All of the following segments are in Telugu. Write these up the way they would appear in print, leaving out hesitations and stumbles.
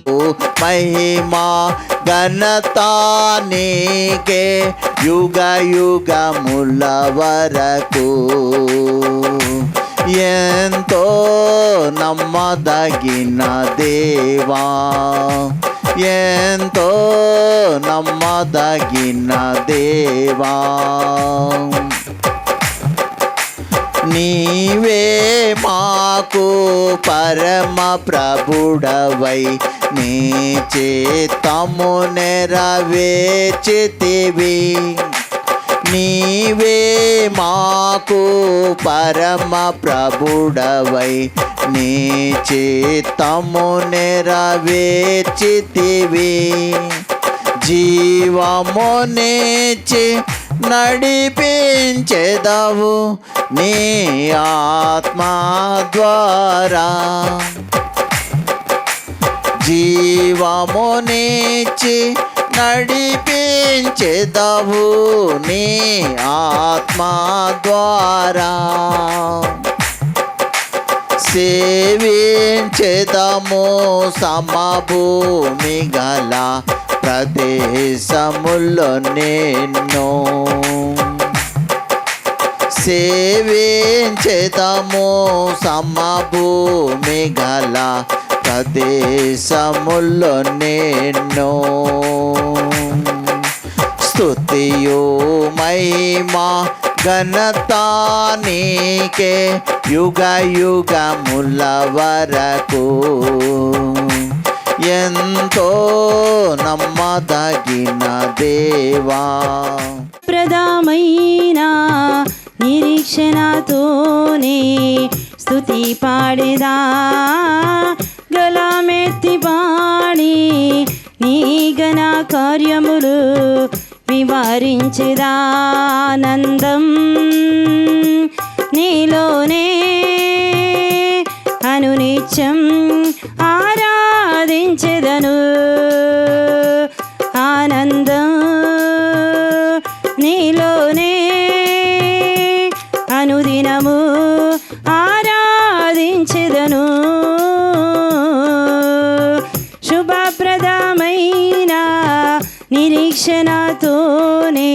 మహిమా ఘనత నీకే యుగ యుగముల వరకు. ఎంతో నమ్మదగిన దేవా, ఎంతో నమ్మదగిన దేవా, నీవే మాకు పరమ ప్రభుడవై నీ చిత్తము నెరవేర్చితివి. నీవే మాకు పరమ ప్రభుడవై నీ చిత్తము నెరవేర్చితివి. జీవమునిచ్చి నడిపించెదవు నీ ఆత్మ ద్వారా. జీవమునిచ్చి నడిపించెదవు నీ ఆత్మ ద్వారా. సేవించెదము సమభూమి గల ప్రదేశములో నిన్ను. సేవించెదము సమభూమి గల ప్రదేశములో నిన్ను. స్తుతియు మహిమా ఘనత నీకే యుగ యుగముల వరకు. ఎంతో నమ్మదగిన దేవా. ప్రదామైన నిరీక్షణతోనే స్తుతి పాడేదా, గలమెత్తి పాడి నీ ఘన కార్యములు వివరించెదా. ఆనందం నీలోనే అనునిత్యం ఆరాధించెదను. ఆనందం నీలోనే అనుదినము ఆరాధించెదను. శుభప్రదమైన నిరీక్షణతోనే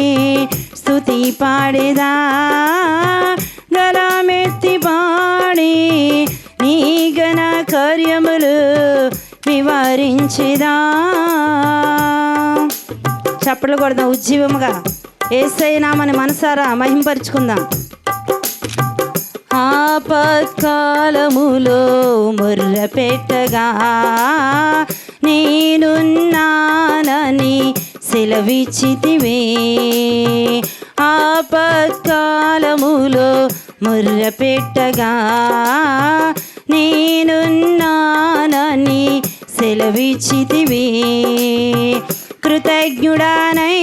స్తుతి పాడేదా, గలమెత్తి పాడి నీ ఘన కార్యములు వివరించెదా. చప్పట్లు కొడదాం ఉజ్జీవముగా. యేసయ్య నామమున మనసారా మహింపరుచుకుందాం. ఆపత్కాలములో మొర్ర పెట్టగా నేనున్నానని సెలవిచ్చితివే. ఆపత్కాలములో మొర్ర పెట్టగా నేనున్నానని సెలవిచ్చితివే. కృతజ్ఞుడానై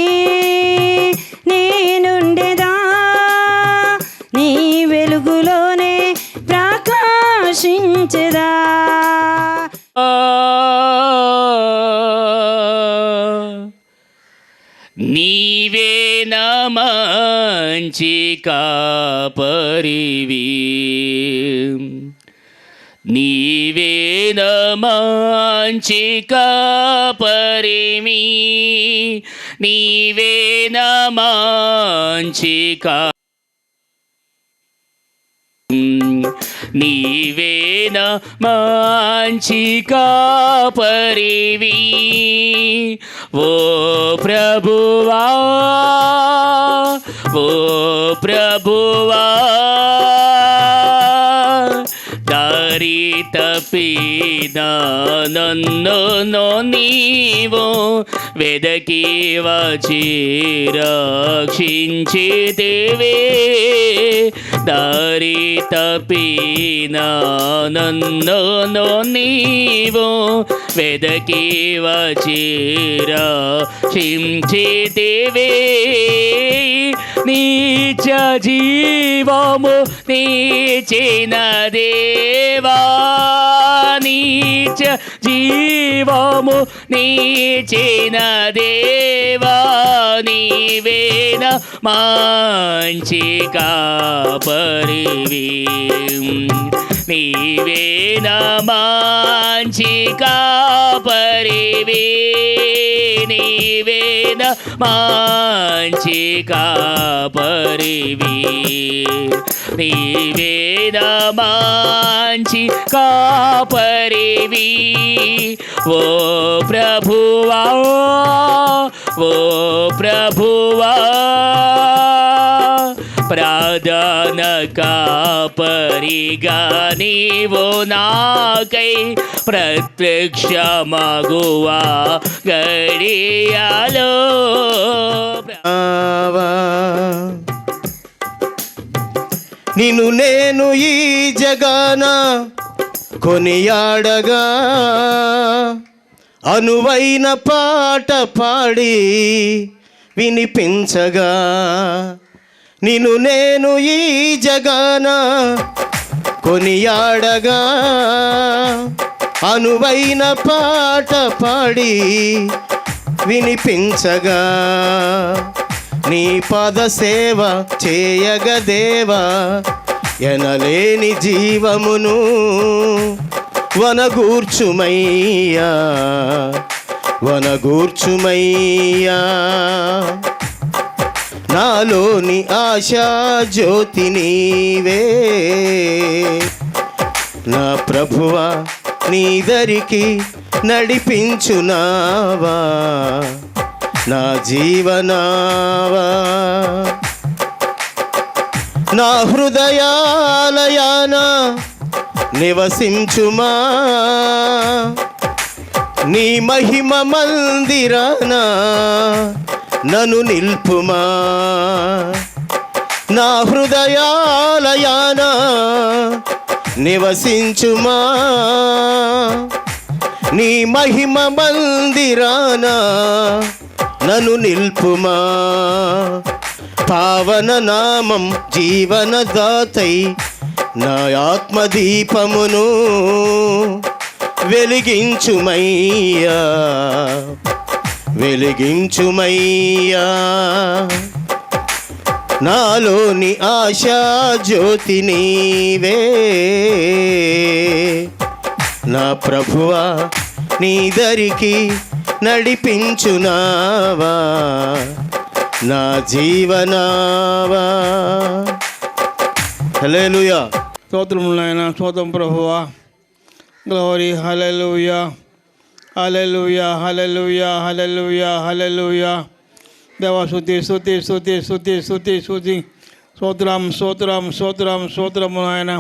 నేనుండెదా, నీ వెలుగులోనే ప్రకాశించెదా. నీవే నా మంచి కాపరివి, నీవే నా మంచి కాపరివి, నీవే నా మంచి నీవే నా మంచి కాపరివి. ఓ ప్రభువా, ఓ ప్రభువా, దారి తప్పిన నన్ను నీవు వెదకి వచ్చి రక్షించితివే. దారి తప్పిన నన్ను నీవు వెదకి వచ్చి రక్షించితివే. నీచ జీవము నీచిన దేవా, నీచ జీవము నీచిన దేవా, నీవే నా మంచి కాపరివి, నీవే నా మంచి కాపరివి. కాపరివి నీవేన మంచి కాపరివి నీవేన మంచి కాపరివి ఓ ప్రభువా ఓ ప్రభువా ప్రధాన కాపరిగా నీవు నాకై ప్రత్యక్షమగువా గడియాలో నిన్ను నేను ఈ జగాన కొనియాడగా అనువైన పాట పాడి వినిపించగా నిన్ను నేను ఈ జగాన కొనియాడగా అనువైన పాట పాడి వినిపించగా నీ పద సేవ చేయగదేవా ఎనలేని జీవమును వనగూర్చుమయ్యా వనగూర్చుమయ్యా నాలోని ఆశా జ్యోతి నీవే నా ప్రభువా నీ దరికి నడిపించునావా నా జీవనావా నా హృదయాలయాన నివసించుమా నీ మహిమ మందిరాన నన్ను నిల్పుమా నా హృదయాలయాన నివసించుమా నీ మహిమ మందిరాన నన్ను నిల్పుమా పావన నామం జీవనదాతై నా ఆత్మదీపమును వెలిగించుమయ్యా వెలిగించుమయ్యా నాలోని ఆశా జ్యోతి నీవే నా ప్రభువా నీ దరికి నడిపించునావా నా జీవనావా. హల్లెలూయా. స్తోత్రములు నాయన, స్తోత్రం ప్రభువా. గ్లోరీ. హల్లెలూయా హల్లెలూయా హల్లెలూయా హల్లెలూయా హల్లెలూయా. దేవా స్తుతి స్తుతి స్తుతి స్తుతి స్తుతి స్తుతి. స్తోత్రం స్తోత్రం స్తోత్రం స్తోత్రము నాయన.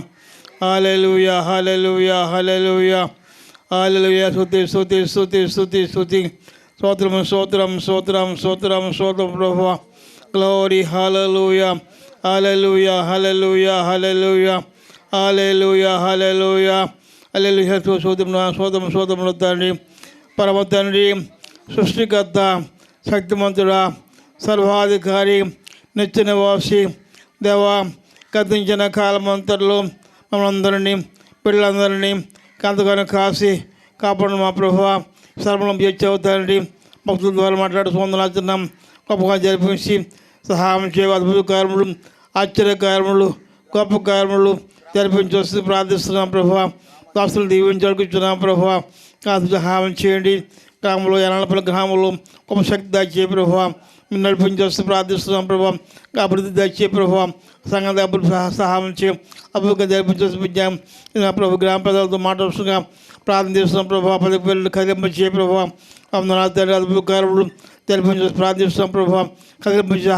హల్లెలూయా హల్లెలూయా హల్లెలూయా హల్లెలూయా. స్తుతి స్తుతి స్తుతి స్తుతి స్తుతి. స్తోత్రం స్తోత్రం స్తోత్రం స్తోత్రం స్తోత్రం ప్రభువా. గ్లోరీ. హల్లెలూయా హల్లెలూయా హల్లెలూయా హల్లెలూయా హల్లెలూయా హల్లెలూయా హల్లెలూయా. స్తోత్రం స్తోత్రములు తండ్రి, పరమ తండ్రి, సృష్టికర్త, శక్తిమంతుడా, సర్వాధికారి, నిత్య నివాసి దేవా, గతించిన కాలమంతట్లో మమ్మల్ని పిల్లలందరినీ కంతగానే కాసి కాపాడు మా ప్రభువా. సర్వలం చేర్చావు తండ్రి, భక్తుల ద్వారా మాట్లాడు సొందనాచున్నాం. గొప్పగా జరిపించి సహాయం చేయవు. అద్భుత కార్యములు, ఆశ్చర్యకార్యములు, గొప్ప కార్యములు జరిపించి వస్తూ ప్రార్థిస్తున్నాం ప్రభువా. దాసులు దీవించడుకున్నాం ప్రభువా. కాదు సహాయం చేయండి. గ్రామంలో ఎనపల్లి గ్రామంలో గొప్ప శక్తి దాచే ప్రభువా. మీరు నడిపించి వస్తూ ప్రార్థిస్తున్నాం ప్రభువా. అభివృద్ధి దాచే ప్రభువా. సంఘం అభివృద్ధి సహాయం చేయం. అభివృద్ధిగా జరిపించి విద్యాం ప్రభు గ్రామ ప్రజలతో మాట్లాడుతున్నా ప్రార్థన చేస్తున్నాం ప్రభావ. పది పేర్లు కదిలింపచే ప్రభావ. తండ్రి అద్భుత కార్యములు జరిపించి ప్రార్థిస్తున్నాం ప్రభావ. కదిలింపచి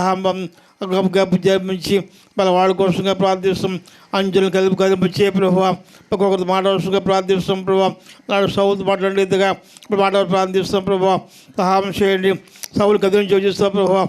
గప్పు జరిపించి వాళ్ళ వాళ్ళ కోసంగా ప్రార్థిస్తాం. అంచెలు కదిలింపచే ప్రభావ. ఒక్కొక్కరితో మాట్లాడుతుగా ప్రార్థిస్తాం ప్రభావ. నాడు సౌలు మాట్లాడేదిగా మాట్లాడి ప్రార్థిస్తాం ప్రభావ. సహాయం చేయండి. సౌలు కదిలించి చూస్తాం ప్రభావ.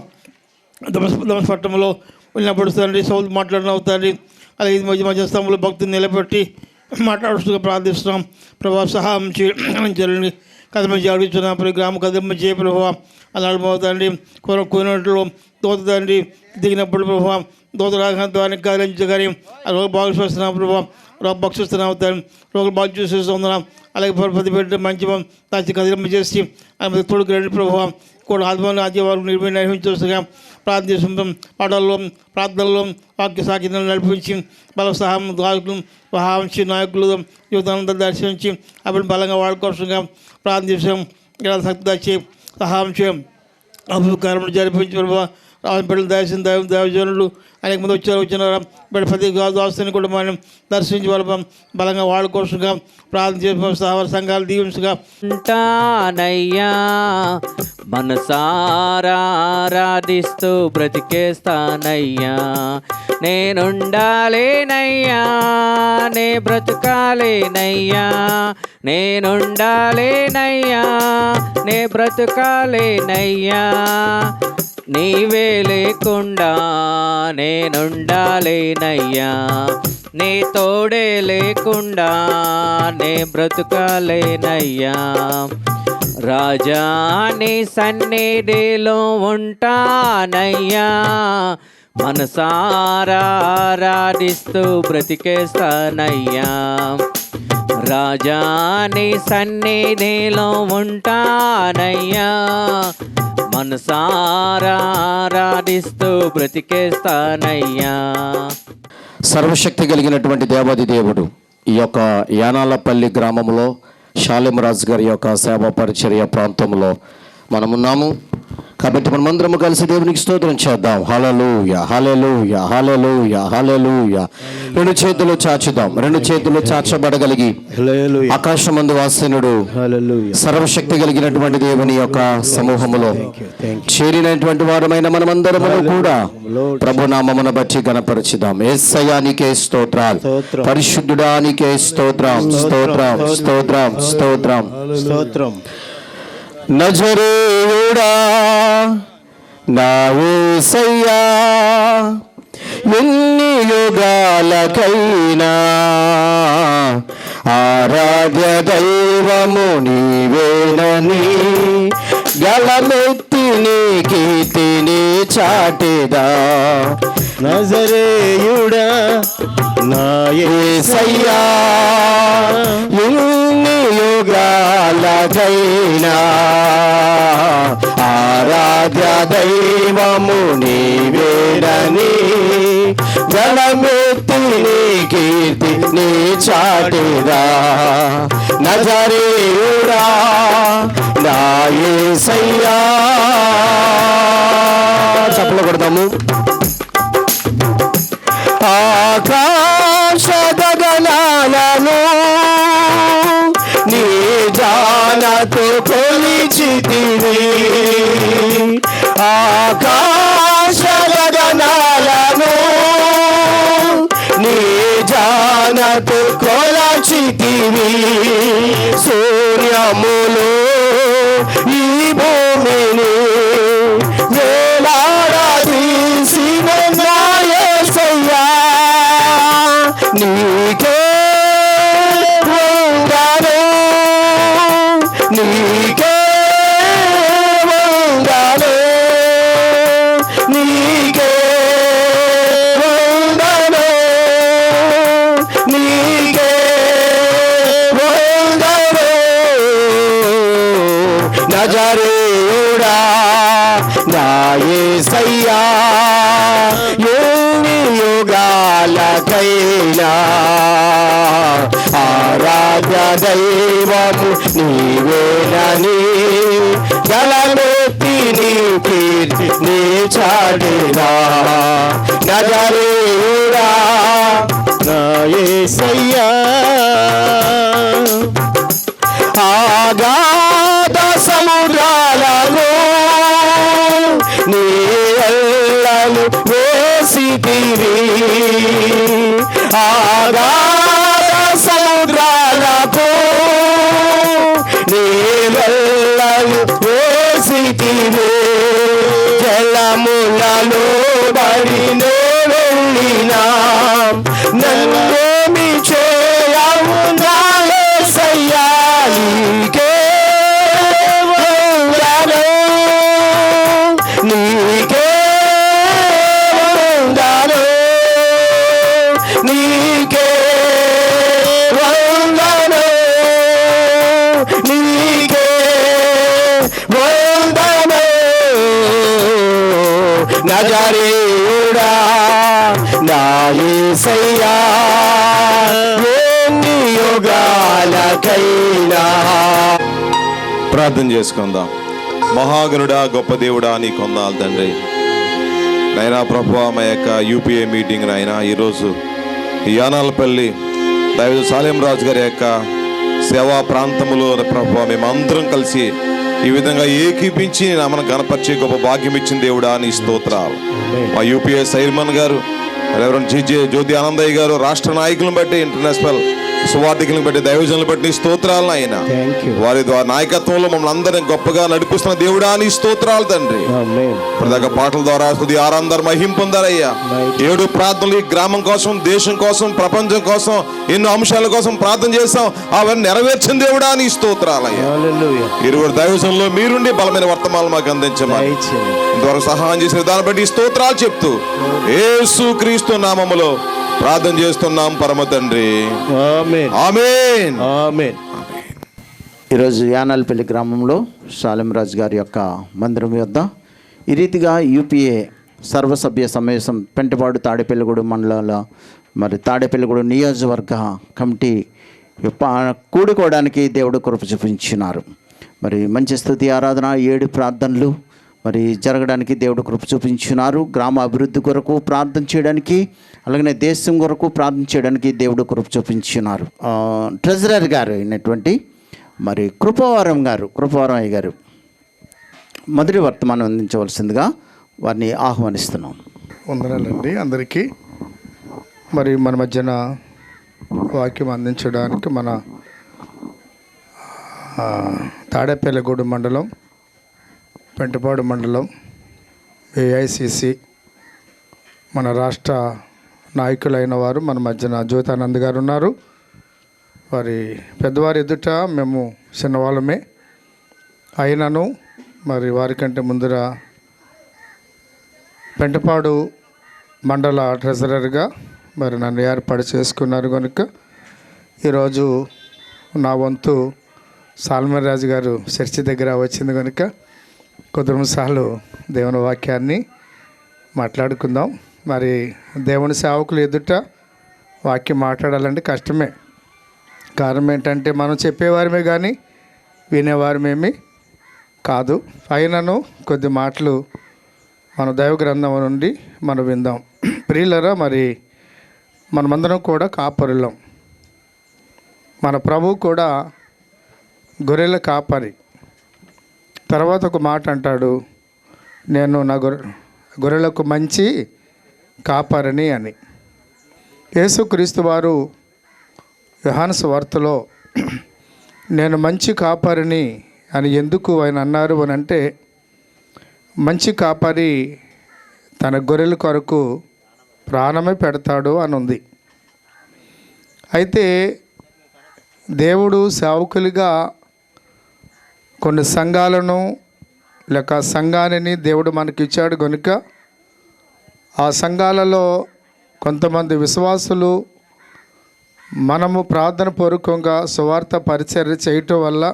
పట్టణంలో వెళ్ళినప్పుడు తండ్రి సౌలు మాట్లాడిన తండ్రి అలాగే మధ్య స్థంభంలో భక్తులు నిలబెట్టి మాట్లాడుతూ ప్రార్థిస్తున్నాం ప్రభావ. సహాయం చేయండి. కదిలించి అడుగుతున్నాం గ్రామం కదిలించే ప్రభావ. అలాంటి తండ్రి కొనట్లు దోత తండ్రి దిగినప్పుడు ప్రభావ. దోత రాగానికి కదిలించి కానీ ఆ రోగ బాగు చూస్తున్నాం ప్రభావ. రోగ భక్షిస్తున్నాం తండ్రి. రోగులు బాగు చూస్తున్నాం. అలాగే ప్రతి పెట్టి మంచి దాచి కదిలింప చేసి ఆమె తోడుకు రండి ప్రభావ. కూడా ఆదివారం నిర్వహించగా ప్రార్థిస్తున్నాం. పాటల్లో ప్రార్థనలో వాక్య సాకితలను నడిపించి బల సహాయం దాసులు సహాయించి నాయకులు యువతనంతా దర్శించి అప్పుడు బలంగా వాడుకోవచ్చుగా ప్రార్థిస్తాం. ఇలా శక్తి వచ్చి సహాయం చేయం అభికారం జరిపించి ప్రభావ బిడ్డలు దయచేసిన దైవజనులు అనేక మంది వచ్చిన బిడ్డ ప్రతి దోస్తుని కుటుంబాన్ని దర్శించి వాళ్ళ బలంగా వాడుకోవచ్చుగా ప్రార్థన చేసి సహవార సంఘాలు దీవించగా ఉంటానయ్యా మనసారా ఆరాధిస్తూ బ్రతికేస్తానయ్యా నేనుండాలేనయ్యా నే బ్రతుకాలేనయ్యా నేనుండాలేనయ్యా నే బ్రతుకాలేనయ్యా నీవే లేకుండా నేనుండాలేనయ్యా నీ తోడే లేకుండా నే బ్రతుకాలేనయ్యా రాజా నీ సన్నిధిలో ఉంటానయ్యా మనసారా ఆరాధిస్తూ బ్రతికేస్తానయ్యా రాజా నీ సన్నిధిలో ఉంటానయ్యా మనసారా ఆరాధిస్తూ బ్రతికేస్తానయ్యా. సర్వశక్తి కలిగినటువంటి దేవాది దేవుడు ఈ యొక్క యానాలపల్లి గ్రామంలో షాలిమరాజు గారి యొక్క సేవా పరిచర్య ప్రాంతంలో మనమున్నాము కాబట్టి మనమందరము కలిసి దేవునికి స్తోత్రం చేద్దాం. హల్లెలూయా హల్లెలూయా హల్లెలూయా హల్లెలూయా. రెండు చేతులు చాచుదాం. రెండు చేతులు చాచబడగలిగి ఆకాశమందు వాసనుడు సర్వశక్తి కలిగినటువంటి దేవుని యొక్క సమూహములో చేరినటువంటి వారమైన మనమందరము కూడా ప్రభునామమును బట్టి గణపరచుదాం. యేసయ్యానికే స్తోత్రాలు, పరిశుద్ధుడానికే స్తోత్రం స్తోత్రం స్తోత్రం స్తోత్రం స్తోత్రం. నజరేయుడా నా యేసయ్యా ఎన్ని యుగాలకైనా ఆరాధ్య దైవము నీవేనని గళమెత్తి నీ కీర్తిని చాటెదా. నజరేయుడా నా యేసయ్యా ఎన్ని యుగాలకైనా ఆరాధ్య దైవము నీవేనని గళమెత్తి నీ కీర్తి నీ చాటెదా. నజరేయుడా నా యేసయ్యా. చప్పట్లు కొడదాము. ఆకాశ గగనాలను నీ జానతో కొలిచితివి. ఆకాశ గగనాలను నీ జానతో కొలచితివి. సూర్యములు ఈ భూమిని వేలాడదీసిన నా యేసయ్యా నీకే వందనాలు నీకే వందనాలు నీకే వందనాలు నీకే వందనాలు. నజరేయుడా నా యేసయ్యా ఎన్ని యుగాలకైనా ఆరాధ్య దైవము నీవేనని గళమెత్తి నీ కీర్తి నీ చాటెదా. నజరేయుడా నా యేసయ్యా ఆగాధ సముద్రాలలో నీ ఎల్లలు వేసితివి. ఆగాధ సముద్రాలకు నీ ఎల్లలు వేసితివి. జలములలో బడినే వెళ్ళినా నన్నేమి చేయవు నా యేసయ్యా నీకే వందనాలు నీకే వందనాలు నీకే వందనాలు నీకే వందనాలు. నజరేయుడా నా యేసయ్యా ఎన్ని యుగాలకైనా ప్రార్థన చేసుకుందాం. మహాగణుడా, గొప్ప దేవుడా, నీ కొందాలు తండ్రి. నైనా ప్రభువా, మా యొక్క యూపీఏ మీటింగ్ నాయన ఈరోజు ఈ యానాలపల్లి దైవ సాలెం రాజు గారి యొక్క సేవా ప్రాంతములో ప్రభువా మేమందరం కలిసి ఈ విధంగా ఏకీపించి నామను గణపరిచే గొప్ప భాగ్యం ఇచ్చిన దేవుడా, నీ స్తోత్రాలు. మా యూపీఏ సైర్మన్ గారు, రెవరెండ్ జీజే జ్యోతి ఆనందయ్య గారు, రాష్ట్ర నాయకులను బట్టి, ఇంటర్నేషనల్ సువార్థికులను బట్టి, దైవజనులను బట్టి స్తోత్రాలను ఆయన వారి ద్వారా నాయకత్వంలో మమ్మల్ని అందరినీ గొప్పగా నడిపిస్తున్న దేవుడా, నీ స్తోత్రాలు తండ్రి. ఇప్పటిదాకా పాటల ద్వారా స్తుతి ఆరాధన మహిమ పొందారయ్యా. 7 ప్రార్థనలు ఈ గ్రామం కోసం, దేశం కోసం, ప్రపంచం కోసం, ఎన్నో అంశాల కోసం ప్రార్థన చేస్తాం. అవన్నీ నెరవేర్చిన దేవుడా, నీ స్తోత్రాలయ్యా. 20 దైవజనులు మీరుండి బలమైన వర్తమానాలు మాకు అందించమని ఇంతవరకు సహాయం చేసిన దాన్ని బట్టి స్తోత్రాలు చెప్తూ యేసు క్రీస్తు నామములో ప్రార్థన చేస్తున్నాం పరమ తండ్రి. ఆమేన్. ఆమేన్. ఈరోజు యానాలపల్లి గ్రామంలో సాలెం రాజు గారి యొక్క మందిరం వద్ద ఈ రీతిగా యూపీఏ సర్వసభ్య సమావేశం పెంటపాడు తాడేపల్లిగూడెం మండలాల మరి తాడేపల్లిగూడెం నియోజకవర్గ కమిటీ కూడుకోవడానికి దేవుడు కృప చూపించినారు. మరి మంచి స్తుతి ఆరాధన, 7 ప్రార్థనలు మరి జరగడానికి దేవుడు కృప చూపించినారు. గ్రామ అభివృద్ధి కొరకు ప్రార్థన చేయడానికి, అలాగనే దేశం కొరకు ప్రార్థన చేయడానికి దేవుడు కృప చూపించినారు. ట్రెజరర్ గారు అయినటువంటి మరి కృపావరం అయ్య గారు మొదటి వర్తమానం అందించవలసిందిగా వారిని ఆహ్వానిస్తున్నాం. వందనాలండి అందరికీ. మరి మన మధ్యన వాక్యం అందించడానికి మన తాడేపల్లిగూడెం మండలం, పెంటపాడు మండలం ఏఐసిసి మన రాష్ట్ర నాయకులైన వారు మన మధ్యన జ్యోతానంద్ గారు ఉన్నారు. వారి పెద్దవారి ఎదుట మేము చిన్నవాళ్ళమే అయినను మరి వారికంటే ముందర పెంటపాడు మండల ట్రెజరర్గా మరి నన్ను ఏర్పాటు చేసుకున్నారు కనుక ఈరోజు నా వంతు సాల్మన్ రాజు గారు చర్చి దగ్గర వచ్చింది కనుక కొద్ది నిమిషాలు దేవుని వాక్యాన్ని మాట్లాడుకుందాం. మరి దేవుని సేవకులు ఎదుట వాక్యం మాట్లాడాలంటే కష్టమే. కారణం ఏంటంటే మనం చెప్పేవారమే కానీ వినేవారమేమి కాదు. అయినను కొద్ది మాటలు మన దైవ గ్రంథం నుండి మనం విందాం. ప్రియులరా, మరి మనమందరం కూడా కాపరులం. మన ప్రభువు కూడా గొర్రెల కాపరి. తర్వాత ఒక మాట అంటాడు, నేను నా గొర్రెలకు మంచి కాపరిని అని. యేసుక్రీస్తు వారు యోహాను సువార్తలో నేను మంచి కాపరిని అని ఎందుకు ఆయన అన్నారు అని అంటే, మంచి కాపరి తన గొర్రెల కొరకు ప్రాణమే పెడతాడు అని ఉంది. అయితే దేవుడు సేవకులుగా కొన్ని సంఘాలను లేక సంఘాన్ని దేవుడు మనకిచ్చాడు కనుక ఆ సంఘాలలో కొంతమంది విశ్వాసులు మనము ప్రార్థన పూర్వకంగా సువార్త పరిచర్య చేయటం వల్ల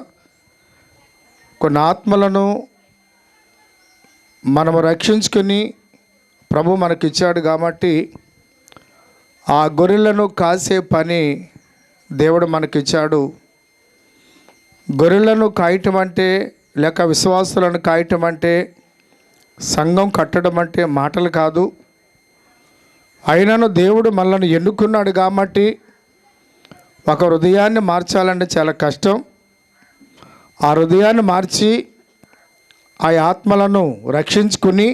కొన్ని ఆత్మలను మనము రక్షించుకుని ప్రభు మనకిచ్చాడు కాబట్టి ఆ గొర్రెలను కాసే పని దేవుడు మనకిచ్చాడు. గొర్రెలను కాయటం అంటే లేక విశ్వాసులను కాయటం అంటే సంఘం కట్టడం అంటే మాటలు కాదు. అయినను దేవుడు మనల్ని ఎన్నుకున్నాడు కాబట్టి ఒక హృదయాన్ని మార్చాలంటే చాలా కష్టం. ఆ హృదయాన్ని మార్చి ఆ ఆత్మలను రక్షించుకుని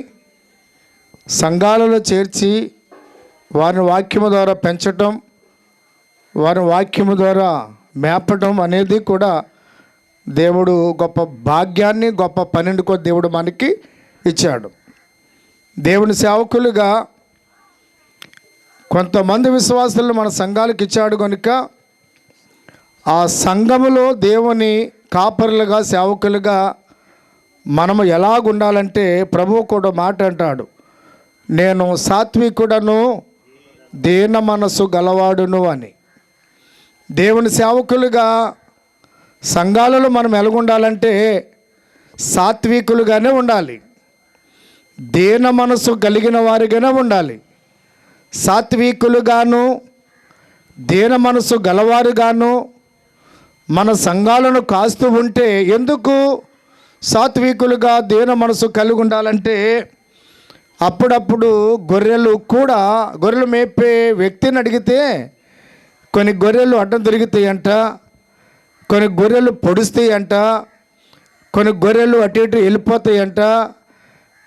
సంఘాలలో చేర్చి వారిని వాక్యము ద్వారా పెంచటం, వారిని వాక్యము ద్వారా మేపటం అనేది కూడా దేవుడు గొప్ప భాగ్యాన్ని, గొప్ప పనిని కూడా దేవుడు మనకి ఇచ్చాడు. దేవుని సేవకులుగా కొంతమంది విశ్వాసులను మన సంఘాలకు ఇచ్చాడు కనుక ఆ సంఘములో దేవుని కాపరులుగా, సేవకులుగా మనము ఎలాగుండాలంటే ప్రభువు కూడా మాట అంటాడు, నేను సాత్వికుడను దీన మనసు గలవాడును అని. దేవుని సేవకులుగా సంఘాలలో మనం ఎలాగుండాలంటే సాత్వికులుగానే ఉండాలి, దీన మనసు కలిగిన వారిగానే ఉండాలి. సాత్వికులుగాను దీన మనసు గలవారుగాను మన సంఘాలను కాస్తూ ఉంటే ఎందుకు సాత్వికులుగా దీన మనసు కలిగి ఉండాలంటే అప్పుడప్పుడు గొర్రెలు మేపే వ్యక్తిని అడిగితే కొన్ని గొర్రెలు అడ్డం తిరుగుతాయంట, కొన్ని గొర్రెలు పొడుస్తాయంట, కొన్ని గొర్రెలు అటు ఇటు వెళ్ళిపోతాయంట,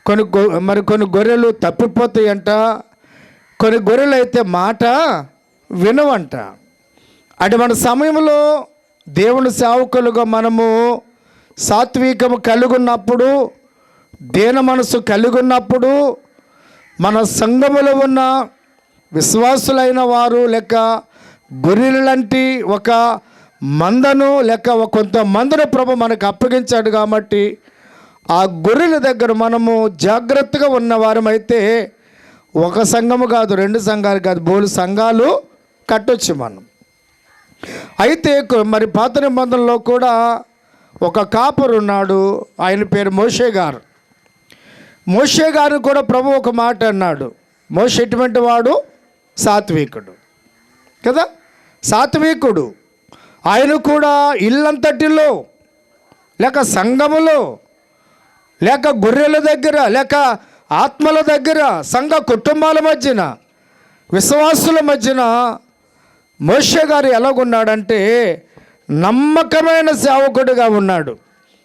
కొన్ని గొర్రెలు తప్పిపోతాయంట, కొన్ని గొర్రెలు అయితే మాట వినవంట. అటువంటి సమయంలో దేవుని సేవకులుగా మనము సాత్వికము కలిగి ఉన్నప్పుడు, దీన మనసు కలిగి ఉన్నప్పుడు, మన సంఘములో ఉన్న విశ్వాసులైన వారు లేక గొర్రెలు లాంటి ఒక మందను లేక కొంతమందిని ప్రభు మనకు అప్పగించాడు కాబట్టి ఆ గొర్రెల దగ్గర మనము జాగ్రత్తగా ఉన్నవారమైతే ఒక సంఘము కాదు, 2 సంఘాలు కాదు, బోలు సంఘాలు కట్టొచ్చు మనం. అయితే మరి పాత నిబంధనలో కూడా ఒక కాపరు ఉన్నాడు, ఆయన పేరు మోషే గారు. మోషే గారు కూడా ప్రభు ఒక మాట అన్నాడు. మోషే ఎటువంటి వాడు? సాత్వికుడు కదా, సాత్వికుడు. ఆయన కూడా ఇల్లంతటిలో లేక సంఘములో లేక గొర్రెల దగ్గర లేక ఆత్మల దగ్గర సంఘ కుటుంబాల మధ్యన విశ్వాసుల మధ్యన మోషే గారు ఎలాగున్నాడంటే నమ్మకమైన సేవకుడిగా ఉన్నాడు.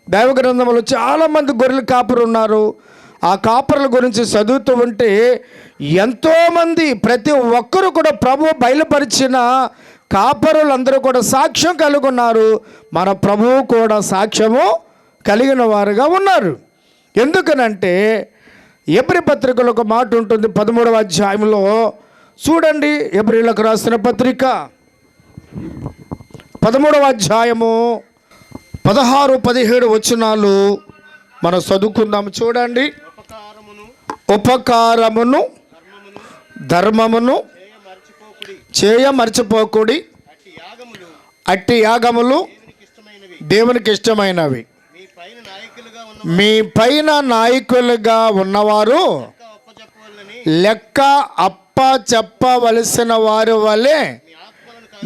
దైవ గ్రంథంలో చాలామంది గొర్రెల కాపరు ఉన్నారు. ఆ కాపరుల గురించి చదువుతూ ఉంటే ఎంతోమంది ప్రతి ఒక్కరు కూడా ప్రభు బయలుపరిచిన కాపరులందరూ కూడా సాక్ష్యం కలిగి ఉన్నారు. మన ప్రభువు కూడా సాక్ష్యము కలిగిన వారుగా ఉన్నారు. ఎందుకనంటే ఎబ్రీ పత్రికలో ఒక మాట ఉంటుంది 13వ అధ్యాయంలో చూడండి. ఎబ్రీలకు రాసిన పత్రిక 13వ అధ్యాయము 16-17 వచనాలు మనం చదువుకుందాం. చూడండి. ఉపకారమును ధర్మమును చేయ మర్చిపోకుడి, అట్టి యాగములు దేవునికి ఇష్టమైనవి. మీ పైన నాయకులుగా ఉన్నవారు లెక్క అప్ప చెప్పవలసిన వారి వలె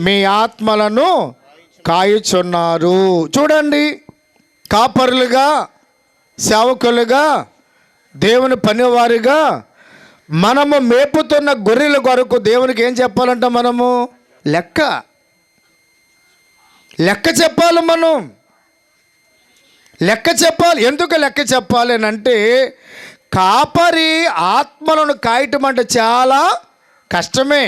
మీ ఆత్మలను కాయుచున్నారు. చూడండి, కాపరులుగా, సేవకులుగా, దేవుని పనివారిగా మనము మేపుతున్న గొర్రెల కొరకు దేవునికి ఏం చెప్పాలంట? మనము లెక్క చెప్పాలి. మనం లెక్క చెప్పాలి. ఎందుకు లెక్క చెప్పాలి అని అంటే కాపరి ఆత్మలను కాయటం అంటే చాలా కష్టమే.